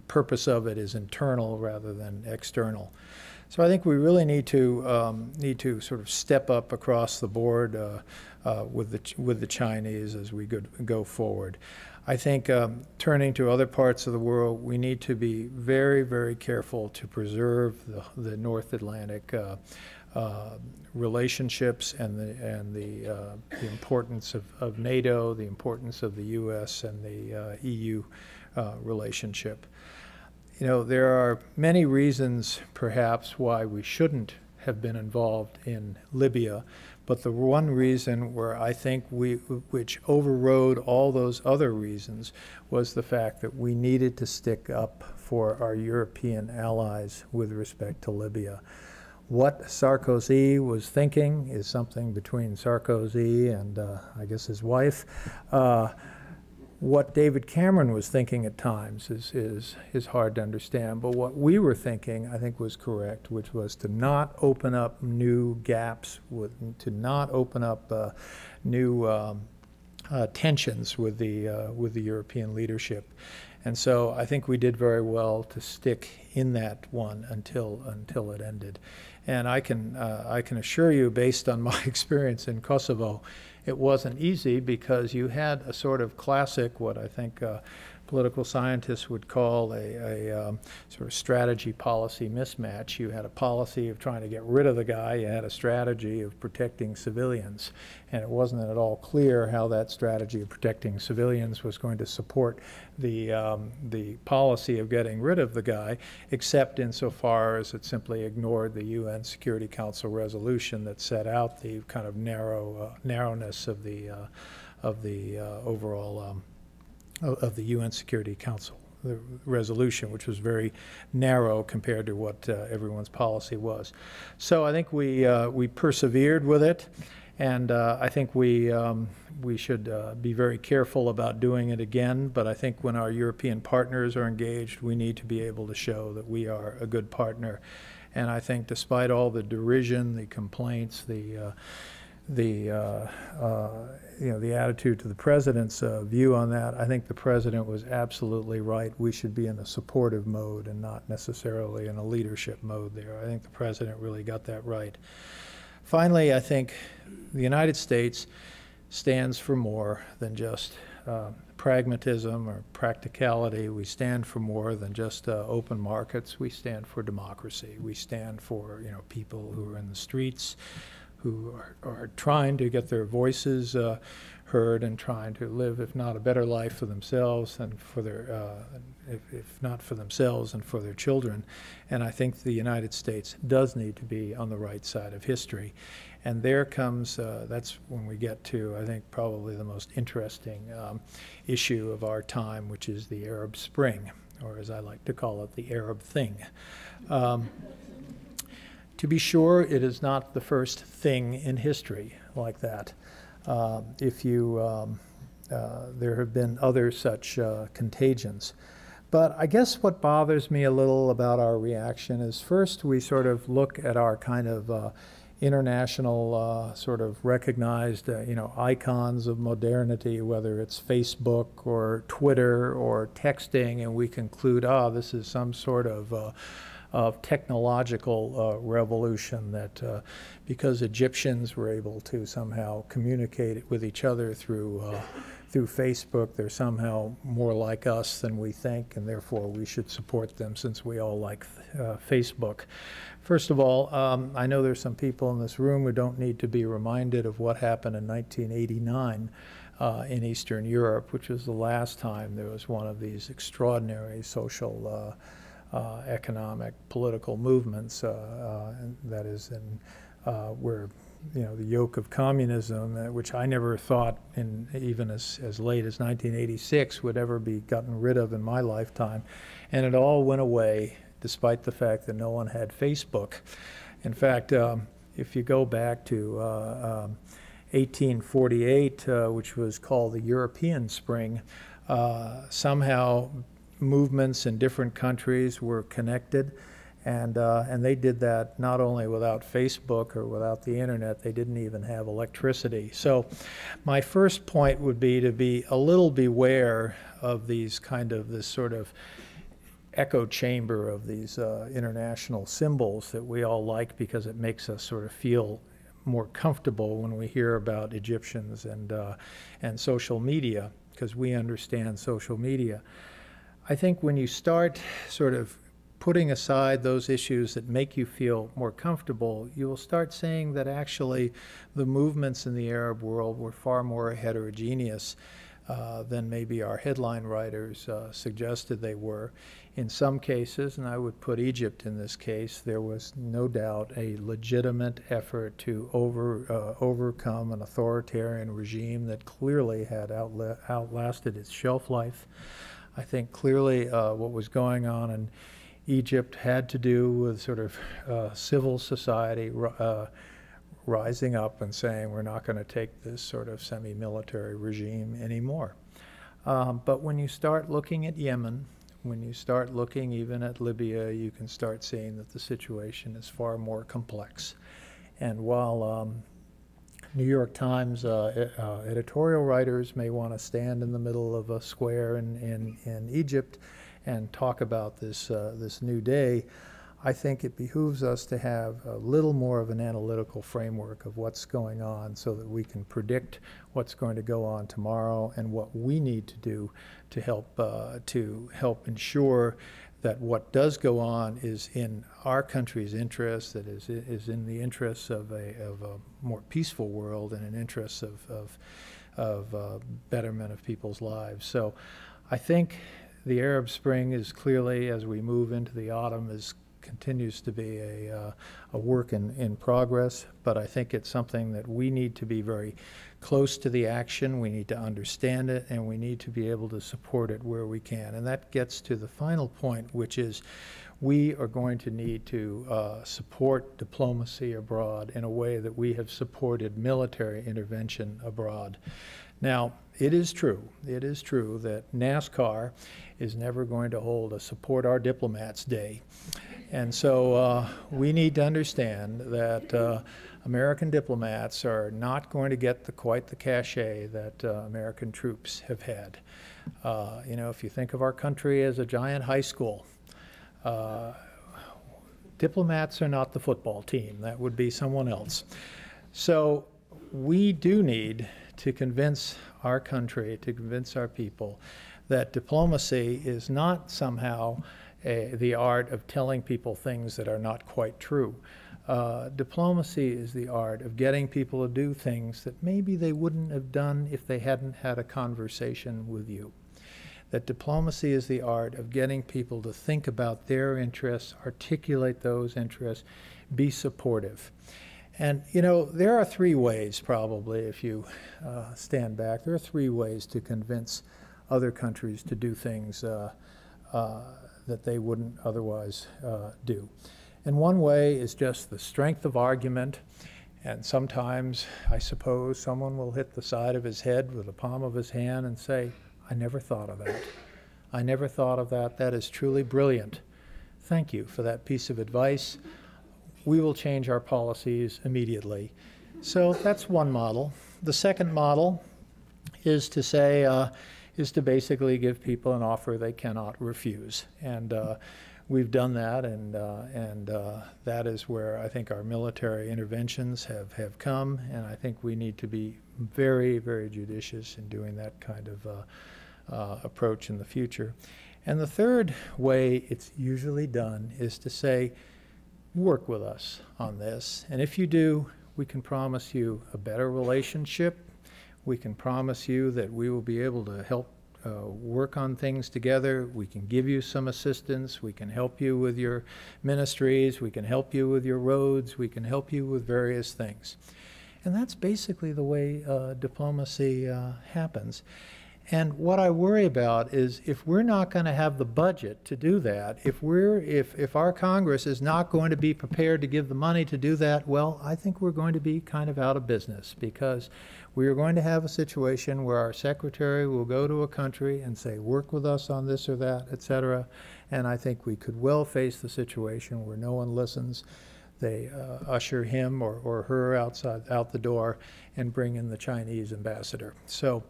B: purpose of it is internal rather than external. So I think we really need to sort of step up across the board with the Chinese as we go forward. I think turning to other parts of the world, we need to be very, very careful to preserve the North Atlantic relationships and the importance of NATO, the importance of the U.S. and the EU relationship. There are many reasons, perhaps, why we shouldn't have been involved in Libya, but the one reason where I think which overrode all those other reasons was the fact that we needed to stick up for our European allies with respect to Libya. What Sarkozy was thinking is something between Sarkozy and I guess his wife. What David Cameron was thinking at times is hard to understand, but what we were thinking, I think, was correct, which was to not open up new gaps, to not open up new tensions with the European leadership. And so I think we did very well to stick in that one until it ended. And I can assure you, based on my experience in Kosovo, it wasn't easy because you had a sort of classic, what I think political scientists would call a sort of strategy policy mismatch. You had a policy of trying to get rid of the guy, you had a strategy of protecting civilians, and it wasn't at all clear how that strategy of protecting civilians was going to support the policy of getting rid of the guy, except insofar as it simply ignored the UN Security Council resolution that set out the kind of narrowness of the overall of the UN Security Council, the resolution, which was very narrow compared to what everyone's policy was. So I think we persevered with it, and I think we should be very careful about doing it again. But I think when our European partners are engaged, we need to be able to show that we are a good partner. And I think despite all the derision, the complaints, the the attitude to the president's view on that, I think the president was absolutely right. We should be in a supportive mode and not necessarily in a leadership mode there. I think the president really got that right. Finally, I think the United States stands for more than just pragmatism or practicality. We stand for more than just open markets. We stand for democracy. We stand for people who are in the streets, who are trying to get their voices heard and trying to live, if not a better life for themselves and for their, if not for themselves and for their children. And I think the United States does need to be on the right side of history. And there comes, that's when we get to, I think, probably the most interesting issue of our time, which is the Arab Spring, or as I like to call it, the Arab thing. To be sure, it is not the first thing in history like that. There have been other such contagions. But I guess what bothers me a little about our reaction is first we sort of look at our kind of international sort of recognized icons of modernity, whether it's Facebook or Twitter or texting, and we conclude, this is some sort of technological revolution that because Egyptians were able to somehow communicate with each other through Facebook, they're somehow more like us than we think, and therefore we should support them since we all like Facebook. First of all, I know there's some people in this room who don't need to be reminded of what happened in 1989 in Eastern Europe, which was the last time there was one of these extraordinary social economic, political movements, that is where the yoke of communism, which I never thought even as late as 1986 would ever be gotten rid of in my lifetime, and it all went away despite the fact that no one had Facebook. In fact, if you go back to 1848, which was called the European Spring, somehow movements in different countries were connected, and they did that not only without Facebook or without the internet, they didn't even have electricity. So my first point would be to be a little beware of this sort of echo chamber of these international symbols that we all like because it makes us sort of feel more comfortable when we hear about Egyptians and social media, because we understand social media. I think when you start sort of putting aside those issues that make you feel more comfortable, you will start saying that actually the movements in the Arab world were far more heterogeneous than maybe our headline writers suggested they were. In some cases, and I would put Egypt in this case, there was no doubt a legitimate effort to overcome an authoritarian regime that clearly had outlasted its shelf life. I think clearly what was going on in Egypt had to do with sort of civil society rising up and saying we're not going to take this sort of semi-military regime anymore. But when you start looking at Yemen, when you start looking even at Libya, you can start seeing that the situation is far more complex. And while New York Times editorial writers may want to stand in the middle of a square in Egypt and talk about this new day, I think it behooves us to have a little more of an analytical framework of what's going on so that we can predict what's going to go on tomorrow and what we need to do to help ensure that what does go on is in our country's interest, that is in the interests of a more peaceful world and in interests of betterment of people's lives. So I think the Arab Spring is clearly, as we move into the autumn, continues to be a work in progress, but I think it's something that we need to be very close to the action, we need to understand it, and we need to be able to support it where we can. And that gets to the final point, which is we are going to need to support diplomacy abroad in a way that we have supported military intervention abroad. Now, it is true that NASCAR is never going to hold a Support Our Diplomats Day. And so we need to understand that American diplomats are not going to get quite the cachet that American troops have had. You know, if you think of our country as a giant high school, diplomats are not the football team. That would be someone else. So we do need to convince our country, to convince our people that diplomacy is not somehow the art of telling people things that are not quite true. Diplomacy is the art of getting people to do things that maybe they wouldn't have done if they hadn't had a conversation with you. That diplomacy is the art of getting people to think about their interests, articulate those interests, be supportive. And, you know, there are three ways probably, if you stand back, there are three ways to convince other countries to do things that they wouldn't otherwise do. And one way is just the strength of argument, and sometimes, I suppose, someone will hit the side of his head with the palm of his hand and say, I never thought of that. I never thought of that. That is truly brilliant. Thank you for that piece of advice. We will change our policies immediately. So that's one model. The second model is to say, is to basically give people an offer they cannot refuse. And we've done that, and that is where I think our military interventions have come, and I think we need to be very, very judicious in doing that kind of approach in the future. And the third way it's usually done is to say, work with us on this, and if you do, we can promise you a better relationship. We can promise you that we will be able to help work on things together. We can give you some assistance. We can help you with your ministries. We can help you with your roads. We can help you with various things. And that's basically the way diplomacy happens. And what I worry about is if we're not going to have the budget to do that, if our Congress is not going to be prepared to give the money to do that, well, I think we're going to be kind of out of business, because we are going to have a situation where our secretary will go to a country and say, work with us on this or that, etc. And I think we could well face the situation where no one listens. They usher him or her out the door and bring in the Chinese ambassador. So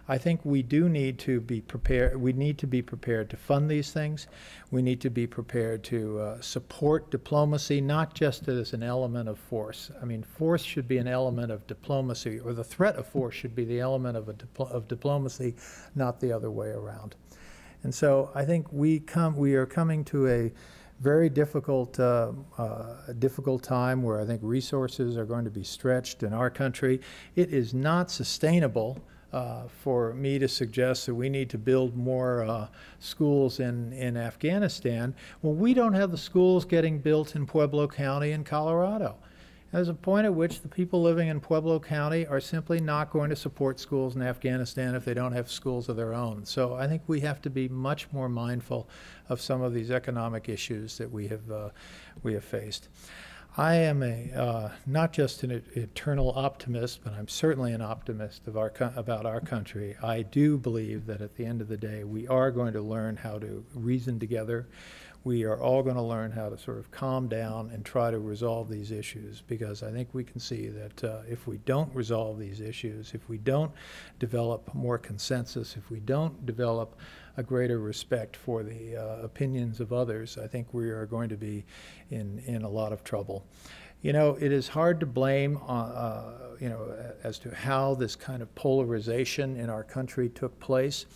B: I think we do need to be prepared. We need to be prepared to fund these things. We need to be prepared to support diplomacy, not just as an element of force. I mean, force should be an element of diplomacy, or the threat of force should be the element of diplomacy, not the other way around. And so I think we are coming to a very difficult time where I think resources are going to be stretched in our country. It is not sustainable for me to suggest that we need to build more schools in Afghanistan. Well, we don't have the schools getting built in Pueblo County in Colorado. There's a point at which the people living in Pueblo County are simply not going to support schools in Afghanistan if they don't have schools of their own. So I think we have to be much more mindful of some of these economic issues that we have faced. I am not just an eternal optimist, but I'm certainly an optimist about our country. I do believe that at the end of the day, we are going to learn how to reason together. We are all going to learn how to sort of calm down and try to resolve these issues, because I think we can see that if we don't resolve these issues, if we don't develop more consensus, if we don't develop a greater respect for the opinions of others, I think we are going to be in a lot of trouble. You know, it is hard to blame, you know, as to how this kind of polarization in our country took place.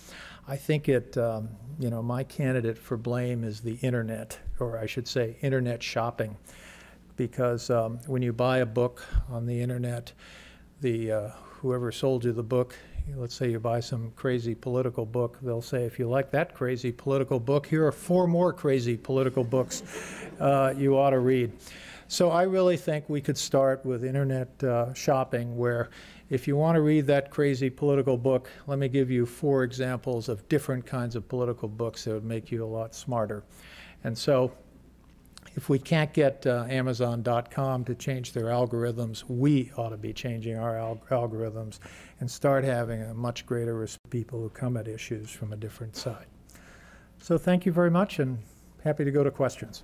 B: I think you know, my candidate for blame is the internet, or I should say internet shopping, because when you buy a book on the internet, whoever sold you the book, let's say you buy some crazy political book, they'll say, if you like that crazy political book, here are 4 more crazy political books you ought to read. So I really think we could start with internet shopping, where if you want to read that crazy political book, let me give you 4 examples of different kinds of political books that would make you a lot smarter. And so if we can't get Amazon.com to change their algorithms, we ought to be changing our algorithms and start having a much greater respect for people who come at issues from a different side. So thank you very much, and happy to go to questions.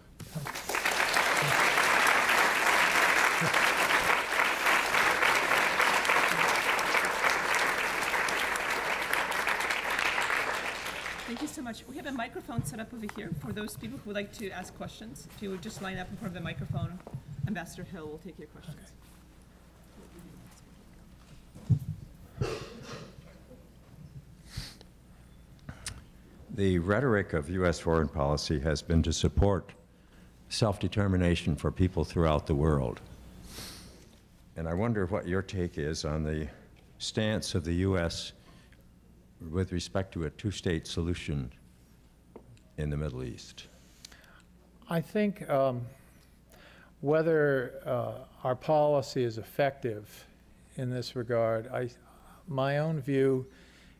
A: so much. We have a microphone set up over here for those people who would like to ask questions. If you would just line up in front of the microphone, Ambassador Hill will take your questions.
C: The rhetoric of U.S. foreign policy has been to support self-determination for people throughout the world. And I wonder what your take is on the stance of the U.S. with respect to a two-state solution in the Middle East.
B: I think whether our policy is effective in this regard, my own view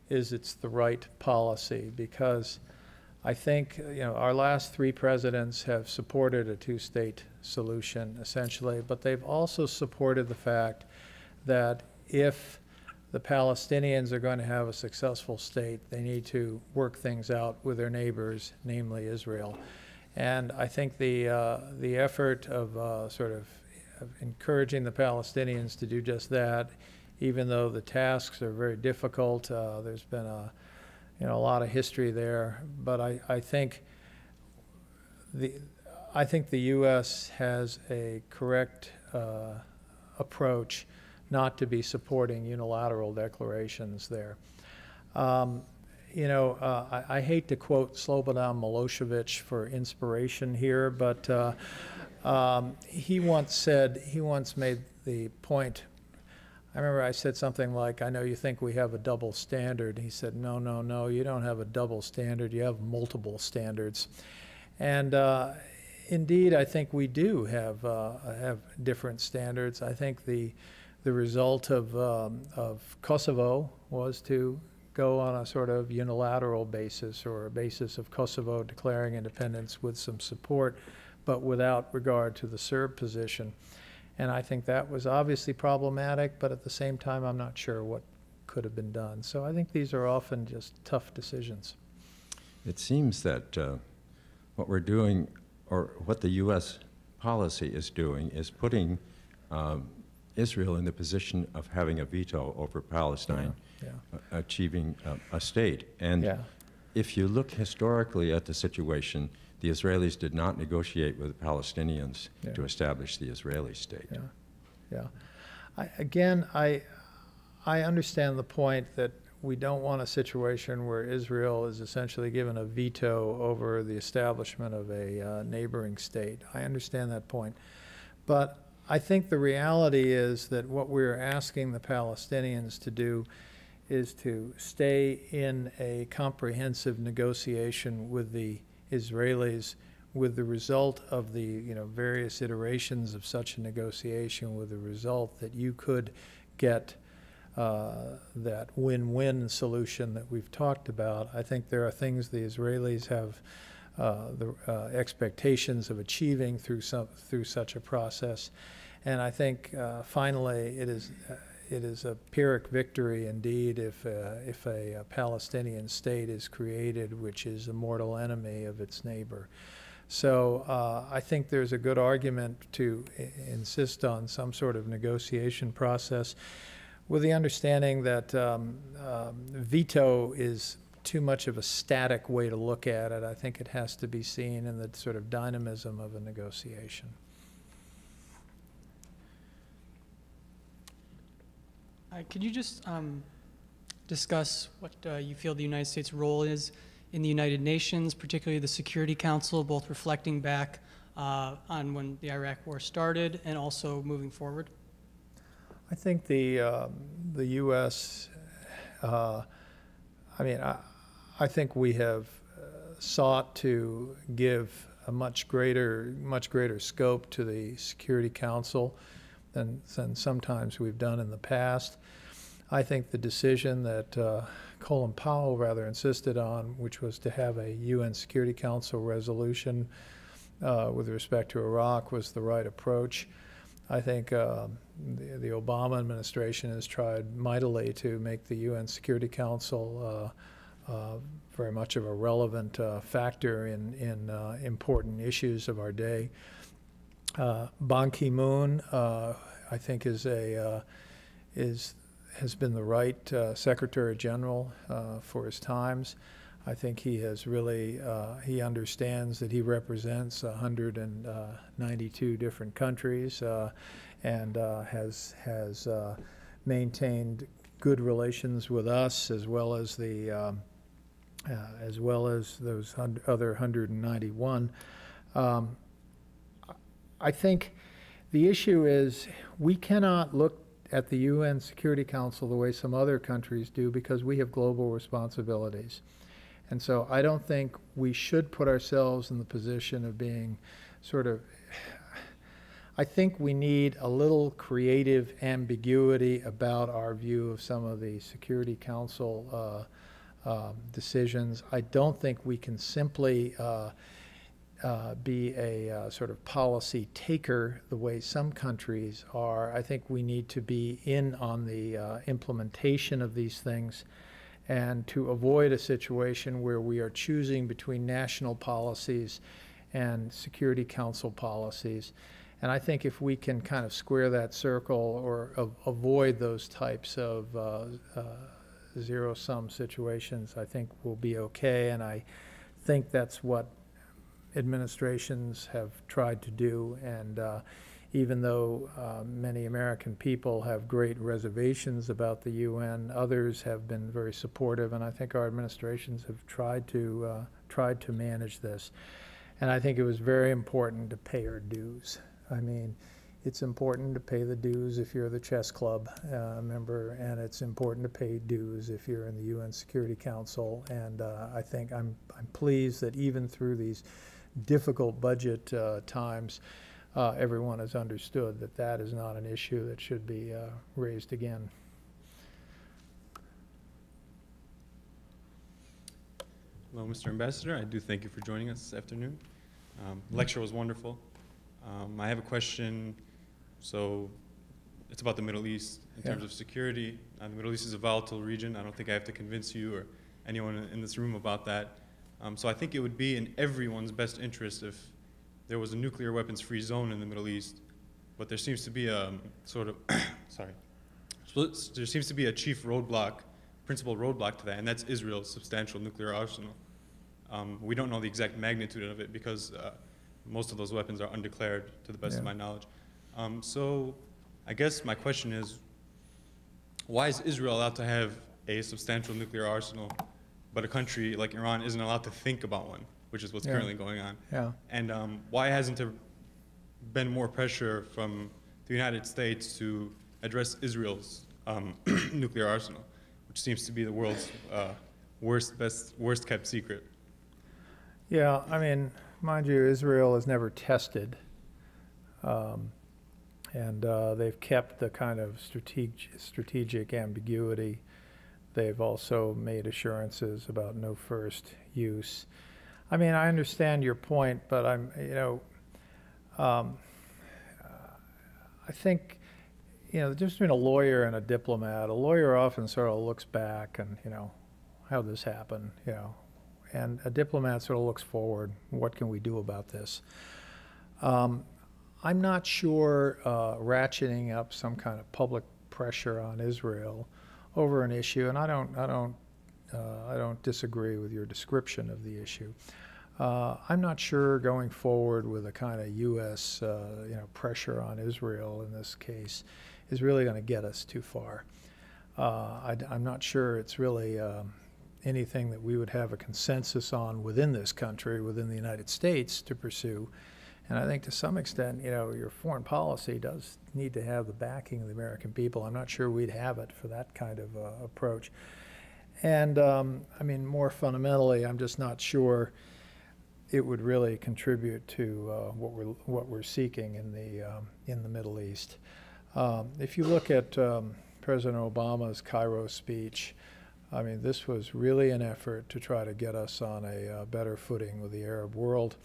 B: is it's the right policy, because I think our last three presidents have supported a two-state solution essentially, but they've also supported the fact that if the Palestinians are going to have a successful state, they need to work things out with their neighbors, namely Israel. And I think the effort of sort of encouraging the Palestinians to do just that, even though the tasks are very difficult, there's been a lot of history there. But I think the U.S. has a correct approach not to be supporting unilateral declarations there. I hate to quote Slobodan Milosevic for inspiration here, but he once made the point. I remember I said something like, I know you think we have a double standard. He said, no, no, no, you don't have a double standard, you have multiple standards. And indeed, I think we do have different standards. I think the result of Kosovo was to go on a sort of unilateral basis, or a basis of Kosovo declaring independence with some support, but without regard to the Serb position. And I think that was obviously problematic, but at the same time, I'm not sure what could have been done. So I think these are often just tough decisions.
C: It seems that what we're doing, or what the U.S. policy is doing, is putting Israel in the position of having a veto over Palestine achieving a state. And if you look historically at the situation, the Israelis did not negotiate with the Palestinians to establish the Israeli state.
B: I understand the point that we don't want a situation where Israel is essentially given a veto over the establishment of a neighboring state. I understand that point. But I think the reality is that what we're asking the Palestinians to do is to stay in a comprehensive negotiation with the Israelis, with the result of the various iterations of such a negotiation, with the result that you could get that win-win solution that we've talked about. I think there are things the Israelis have the expectations of achieving through such a process, and I think finally it is a Pyrrhic victory indeed if a Palestinian state is created which is a mortal enemy of its neighbor. So I think there's a good argument to insist on some sort of negotiation process, with the understanding that veto is too much of a static way to look at it. I think it has to be seen in the sort of dynamism of a negotiation.
D: Could you just discuss what you feel the United States' role is in the United Nations, particularly the Security Council, both reflecting back on when the Iraq War started and also moving forward?
B: I think the U.S. I think we have sought to give a much greater scope to the Security Council than sometimes we've done in the past. I think the decision that Colin Powell rather insisted on, which was to have a UN Security Council resolution with respect to Iraq, was the right approach. I think the Obama administration has tried mightily to make the UN Security Council very much of a relevant factor in important issues of our day. Ban Ki-moon, I think, has been the right Secretary General for his times. I think he has really, he understands that he represents 192 different countries and has maintained good relations with us as well as the those other 191. I think the issue is we cannot look at the UN Security Council the way some other countries do because we have global responsibilities. And so I don't think we should put ourselves in the position of being sort of, I think we need a little creative ambiguity about our view of some of the Security Council decisions. I don't think we can simply be a sort of policy taker the way some countries are. I think we need to be in on the implementation of these things, and to avoid a situation where we are choosing between national policies and Security Council policies. And I think if we can kind of square that circle or avoid those types of zero-sum situations, I think we'll be okay. And I think that's what administrations have tried to do. And even though many American people have great reservations about the UN, others have been very supportive, and I think our administrations have tried to manage this. And I think it was very important to pay our dues. I mean, it's important to pay the dues if you're the chess club member, and it's important to pay dues if you're in the UN Security Council. And I think I'm pleased that even through these difficult budget times, everyone has understood that that is not an issue that should be raised again.
E: Hello, Mr. Ambassador. I do thank you for joining us this afternoon. The lecture was wonderful. I have a question. So it's about the Middle East in terms of security. The Middle East is a volatile region. I don't think I have to convince you or anyone in this room about that. So I think it would be in everyone's best interest if there was a nuclear weapons-free zone in the Middle East, but there seems to be a sort of, there seems to be a chief roadblock, principal roadblock to that, and that's Israel's substantial nuclear arsenal. We don't know the exact magnitude of it because most of those weapons are undeclared, to the best of my knowledge. So I guess my question is, why is Israel allowed to have a substantial nuclear arsenal, but a country like Iran isn't allowed to think about one, which is what's currently going on? And why hasn't there been more pressure from the United States to address Israel's nuclear arsenal, which seems to be the world's worst kept secret?
B: Yeah, I mean, mind you, Israel has never tested, and they've kept the kind of strategic ambiguity. They've also made assurances about no first use. I mean, I understand your point, but I think, the difference between a lawyer and a diplomat, a lawyer often sort of looks back and, how'd this happen, and a diplomat sort of looks forward. What can we do about this? I'm not sure ratcheting up some kind of public pressure on Israel over an issue, and I don't disagree with your description of the issue. I'm not sure going forward with a kind of U.S. Pressure on Israel in this case is really going to get us too far. I'm not sure it's really anything that we would have a consensus on within this country, within the United States, to pursue. And I think to some extent, your foreign policy does need to have the backing of the American people. I'm not sure we'd have it for that kind of approach. And I mean, more fundamentally, I'm just not sure it would really contribute to what we're seeking in the Middle East. If you look at President Obama's Cairo speech, I mean, this was really an effort to try to get us on a better footing with the Arab world.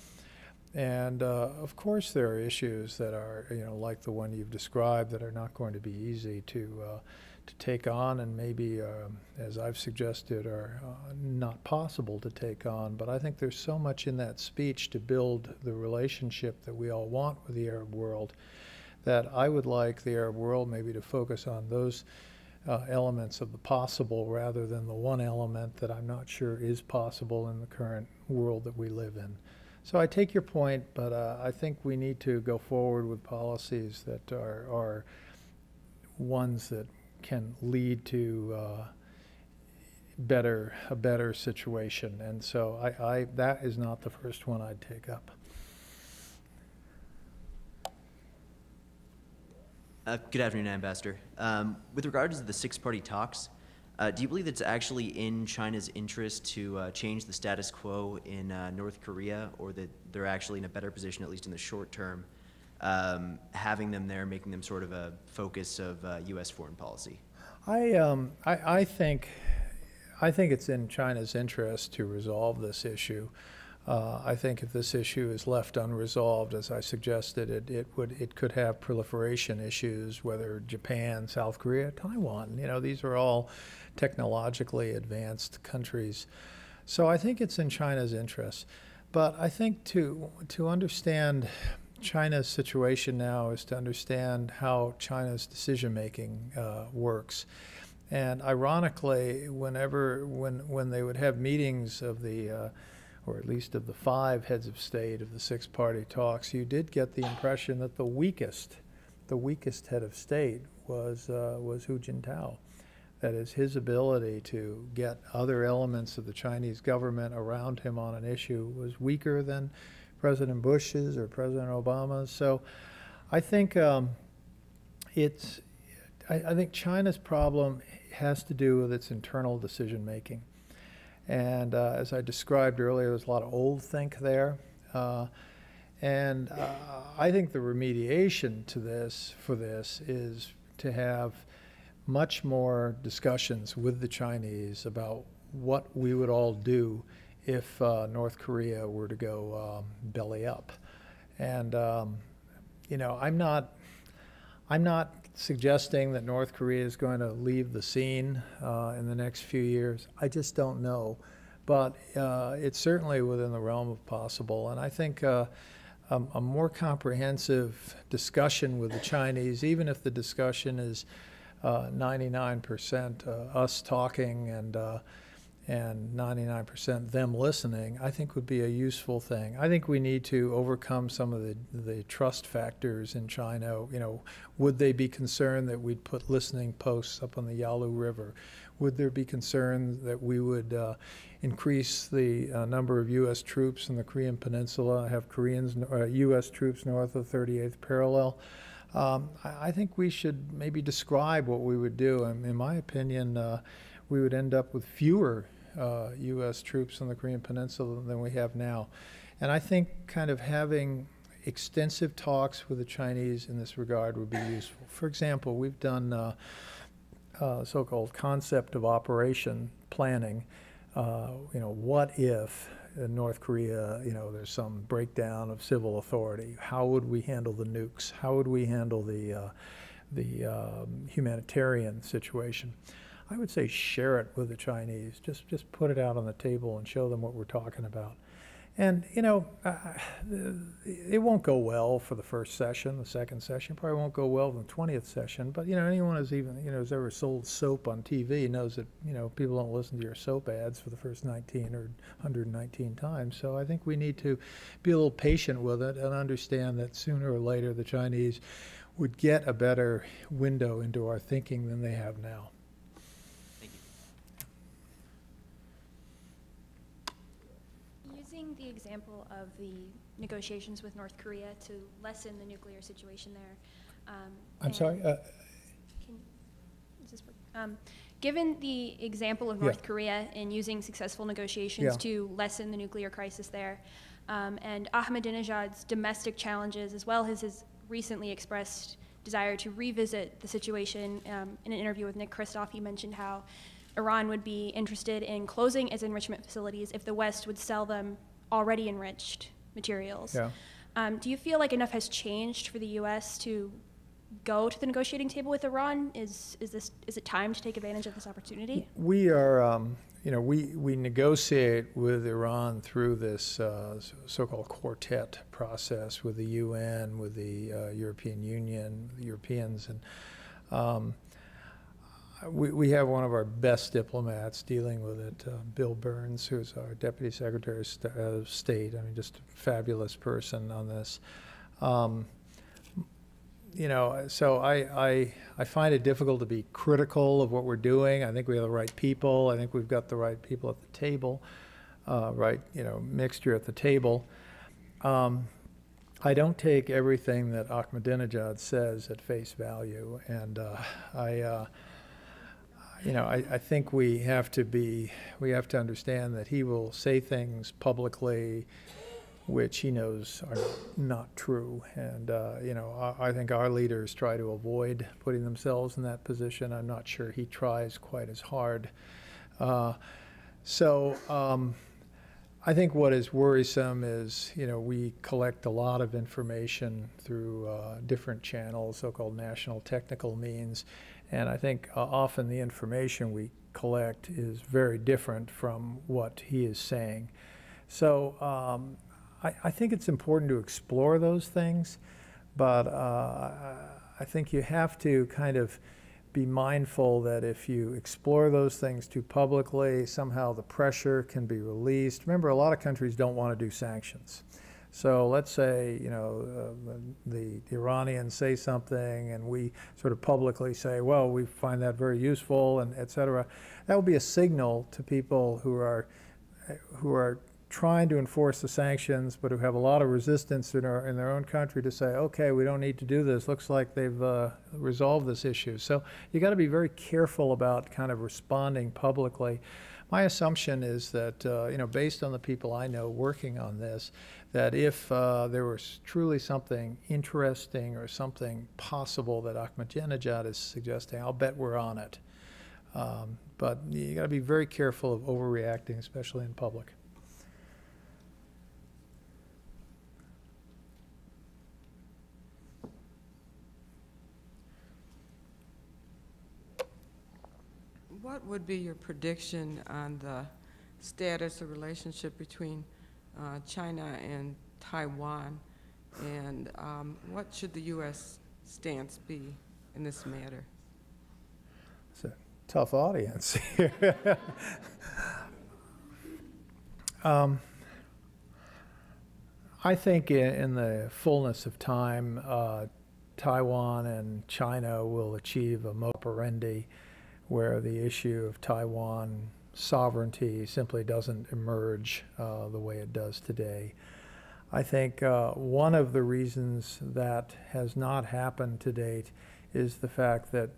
B: And of course, there are issues that are, like the one you've described, that are not going to be easy to take on, and maybe, as I've suggested, are not possible to take on. But I think there's so much in that speech to build the relationship that we all want with the Arab world, that I would like the Arab world maybe to focus on those elements of the possible rather than the one element that I'm not sure is possible in the current world that we live in. So I take your point, but I think we need to go forward with policies that are ones that can lead to a better situation. And so that is not the first one I'd take up.
F: Good afternoon, Ambassador. With regards to the six-party talks, do you believe it's actually in China's interest to change the status quo in North Korea, or that they're actually in a better position, at least in the short term, having them there, making them sort of a focus of U.S. foreign policy?
B: I think it's in China's interest to resolve this issue. I think if this issue is left unresolved, as I suggested, it could have proliferation issues, whether Japan, South Korea, Taiwan. You know, these are all technologically advanced countries. So I think it's in China's interest. But I think to understand China's situation now is to understand how China's decision-making works. And ironically, when they would have meetings of the or at least of the 5 heads of state of the 6-party talks, you did get the impression that the weakest head of state was Hu Jintao. That is, his ability to get other elements of the Chinese government around him on an issue was weaker than President Bush's or President Obama's. So I think I think China's problem has to do with its internal decision making. And as I described earlier, there's a lot of old think there. And I think the remediation for this is to have much more discussions with the Chinese about what we would all do if North Korea were to go belly up. And you know, I'm not suggesting that North Korea is going to leave the scene in the next few years. I just don't know. But it's certainly within the realm of possible. And I think a more comprehensive discussion with the Chinese, even if the discussion is 99% us talking and 99% them listening, I think would be a useful thing. I think we need to overcome some of the trust factors in China. You know, would they be concerned that we'd put listening posts up on the Yalu River? Would there be concern that we would increase the number of U.S. troops in the Korean Peninsula, have U.S. troops north of 38th parallel? I think we should maybe describe what we would do. In my opinion, we would end up with fewer U.S. troops on the Korean Peninsula than we have now. And I think kind of having extensive talks with the Chinese in this regard would be useful. For example, we've done so-called concept of operation planning. You know, what if in North Korea, you know, there's some breakdown of civil authority? How would we handle the nukes? How would we handle the humanitarian situation? I would say share it with the Chinese. Just put it out on the table and show them what we're talking about. And, you know, it won't go well for the first session. The second session probably won't go well for the 20th session. But, you know, anyone who's who's ever sold soap on TV knows that, you know, people don't listen to your soap ads for the first 19 or 119 times. So I think we need to be a little patient with it and understand that sooner or later the Chinese would get a better window into our thinking than they have now.
G: Using the example of the negotiations with North Korea to lessen the nuclear situation there.
B: I'm sorry?
G: Given the example of North Korea in using successful negotiations to lessen the nuclear crisis there, and Ahmadinejad's domestic challenges, as well as his recently expressed desire to revisit the situation, in an interview with Nick Kristof, he mentioned how Iran would be interested in closing its enrichment facilities if the West would sell them already enriched materials. Do you feel like enough has changed for the U.S. to go to the negotiating table with Iran? Is it time to take advantage of this opportunity?
B: We are, you know, we negotiate with Iran through this so-called quartet process with the UN, with the European Union, the Europeans, and we have one of our best diplomats dealing with it, Bill Burns, who's our Deputy Secretary of State. I mean, just a fabulous person on this. You know, so I find it difficult to be critical of what we're doing. I think we have the right people. I think we've got the right people at the table, right, you know, mixture at the table. I don't take everything that Ahmadinejad says at face value, and you know, I think we have to understand that he will say things publicly which he knows are not true, and you know, I think our leaders try to avoid putting themselves in that position. I'm not sure he tries quite as hard. I think what is worrisome is, you know, we collect a lot of information through different channels, so-called national technical means, and I think often the information we collect is very different from what he is saying. So I think it's important to explore those things, but I think you have to kind of be mindful that if you explore those things too publicly, somehow the pressure can be released. Remember, a lot of countries don't want to do sanctions. So let's say, you know, the Iranians say something and we sort of publicly say, well, we find that very useful, and et cetera. That will be a signal to people who are trying to enforce the sanctions, but who have a lot of resistance in their own country to say, okay, we don't need to do this. Looks like they've resolved this issue. So you got to be very careful about kind of responding publicly. My assumption is that, you know, based on the people I know working on this, that if there was truly something interesting or something possible that Ahmadinejad is suggesting, I'll bet we're on it. But you got to be very careful of overreacting, especially in public.
H: What would be your prediction on the status or relationship between China and Taiwan, and what should the U.S. stance be in this matter?
B: It's a tough audience here. I think in the fullness of time, Taiwan and China will achieve a modus operandi where the issue of Taiwan sovereignty simply doesn't emerge the way it does today. I think one of the reasons that has not happened to date is the fact that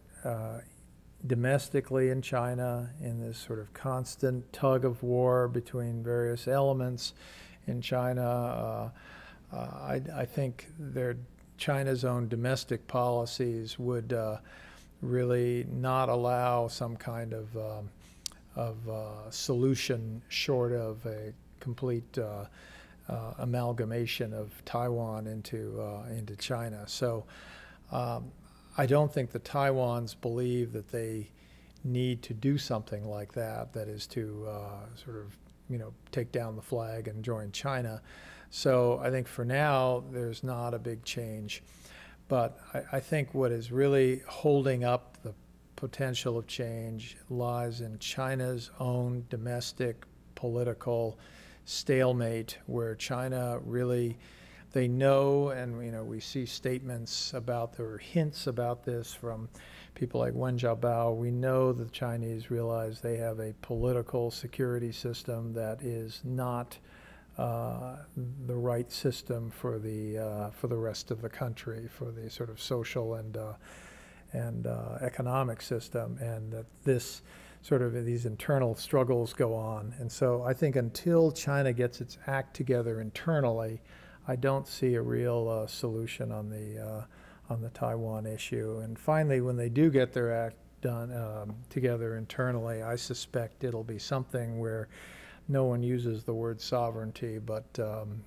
B: domestically in China, in this sort of constant tug of war between various elements in China, I think China's own domestic policies would really not allow some kind of solution short of a complete amalgamation of Taiwan into China. So I don't think the Taiwans believe that they need to do something like that, that is to sort of, you know, take down the flag and join China. So I think for now there's not a big change. But I think what is really holding up the potential of change lies in China's own domestic political stalemate, where China really, they know, and you know, we see statements about, or hints about this from people like Wen Jiabao. We know that the Chinese realize they have a political security system that is not the right system for the rest of the country, for the sort of social and economic system, and that this sort of these internal struggles go on. And so I think until China gets its act together internally, I don't see a real solution on the Taiwan issue. And finally, when they do get their act done together internally, I suspect it'll be something where no one uses the word sovereignty, but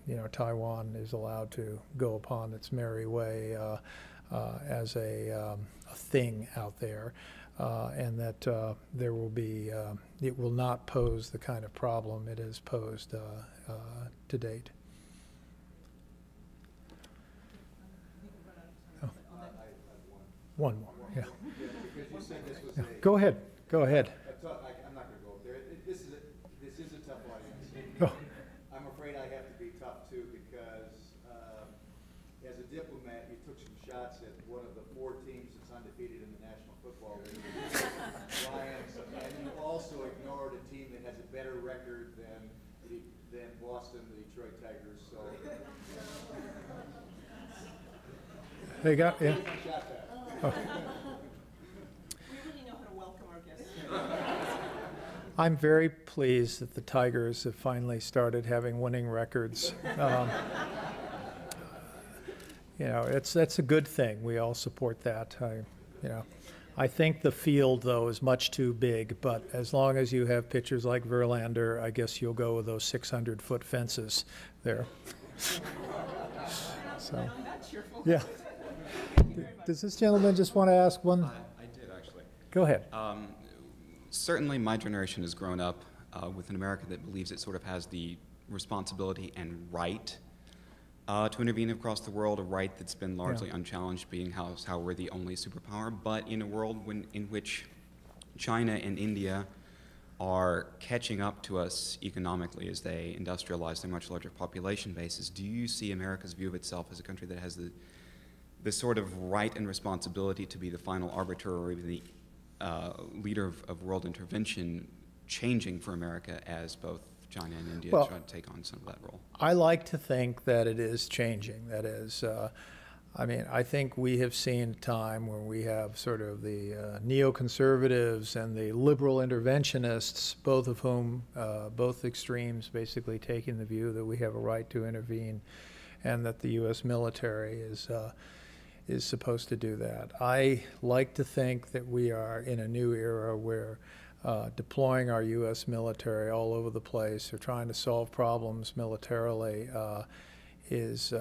B: you know, Taiwan is allowed to go upon its merry way as a thing out there, and that there will be, it will not pose the kind of problem it has posed to date. Oh. One more, yeah.
I: said this was a...
B: Go ahead. Go ahead.
I: I'm not going to go up there. This is a tough audience.
B: Oh.
I: I'm afraid I have to be tough, too, because as a diplomat, you took some shots at one of the 4 teams that's undefeated in the National Football League, Lions, and you also ignored a team that has a better record than Boston, the Detroit Tigers. So
B: They got, yeah. Oh.
A: We really know how to welcome our guests.
B: I'm very pleased that the Tigers have finally started having winning records. You know, that's a good thing. We all support that. I think the field, though, is much too big, but as long as you have pitchers like Verlander, I guess you'll go with those 600-foot fences there. So, yeah. Does this gentleman just want to ask one?
J: I did, actually.
B: Go ahead.
J: Certainly my generation has grown up with an America that believes it sort of has the responsibility and right to intervene across the world, a right that's been largely unchallenged, being how we're the only superpower. But in a world in which China and India are catching up to us economically as they industrialize their much larger population bases, do you see America's view of itself as a country that has the sort of right and responsibility to be the final arbiter or even the leader of world intervention changing for America as both China and India try to take on some of that role?
B: I like to think that it is changing. That is, I mean, I think we have seen a time where we have sort of the neoconservatives and the liberal interventionists, both of whom, both extremes basically taking the view that we have a right to intervene and that the U.S. military is supposed to do that. I like to think that we are in a new era where deploying our U.S. military all over the place or trying to solve problems militarily is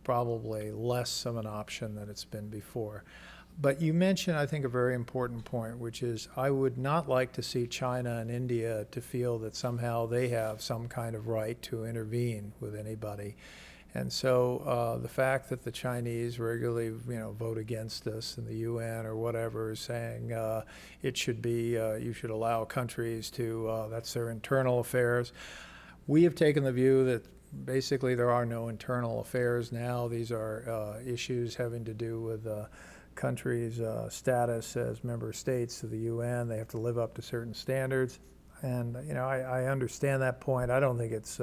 B: probably less of an option than it's been before. But you mentioned, I think, a very important point, which is I would not like to see China and India to feel that somehow they have some kind of right to intervene with anybody. And so the fact that the Chinese regularly, vote against us in the UN or whatever, saying it should be, you should allow countries to, that's their internal affairs. We have taken the view that basically there are no internal affairs now. These are issues having to do with countries' status as member states of the UN. They have to live up to certain standards. And, I understand that point. I don't think it's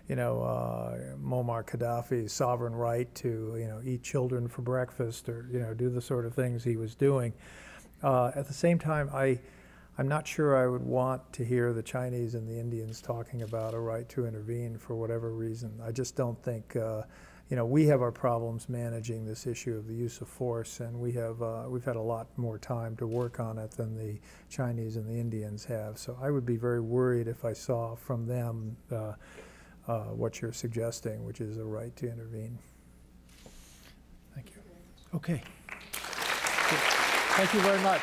B: Muammar Gaddafi's sovereign right to, eat children for breakfast or, do the sort of things he was doing. At the same time, I'm not sure I would want to hear the Chinese and the Indians talking about a right to intervene for whatever reason. I just don't think, we have our problems managing this issue of the use of force, and we've had a lot more time to work on it than the Chinese and the Indians have. So I would be very worried if I saw from them what you're suggesting, which is a right to intervene. Thank you. Okay. Thank you very much.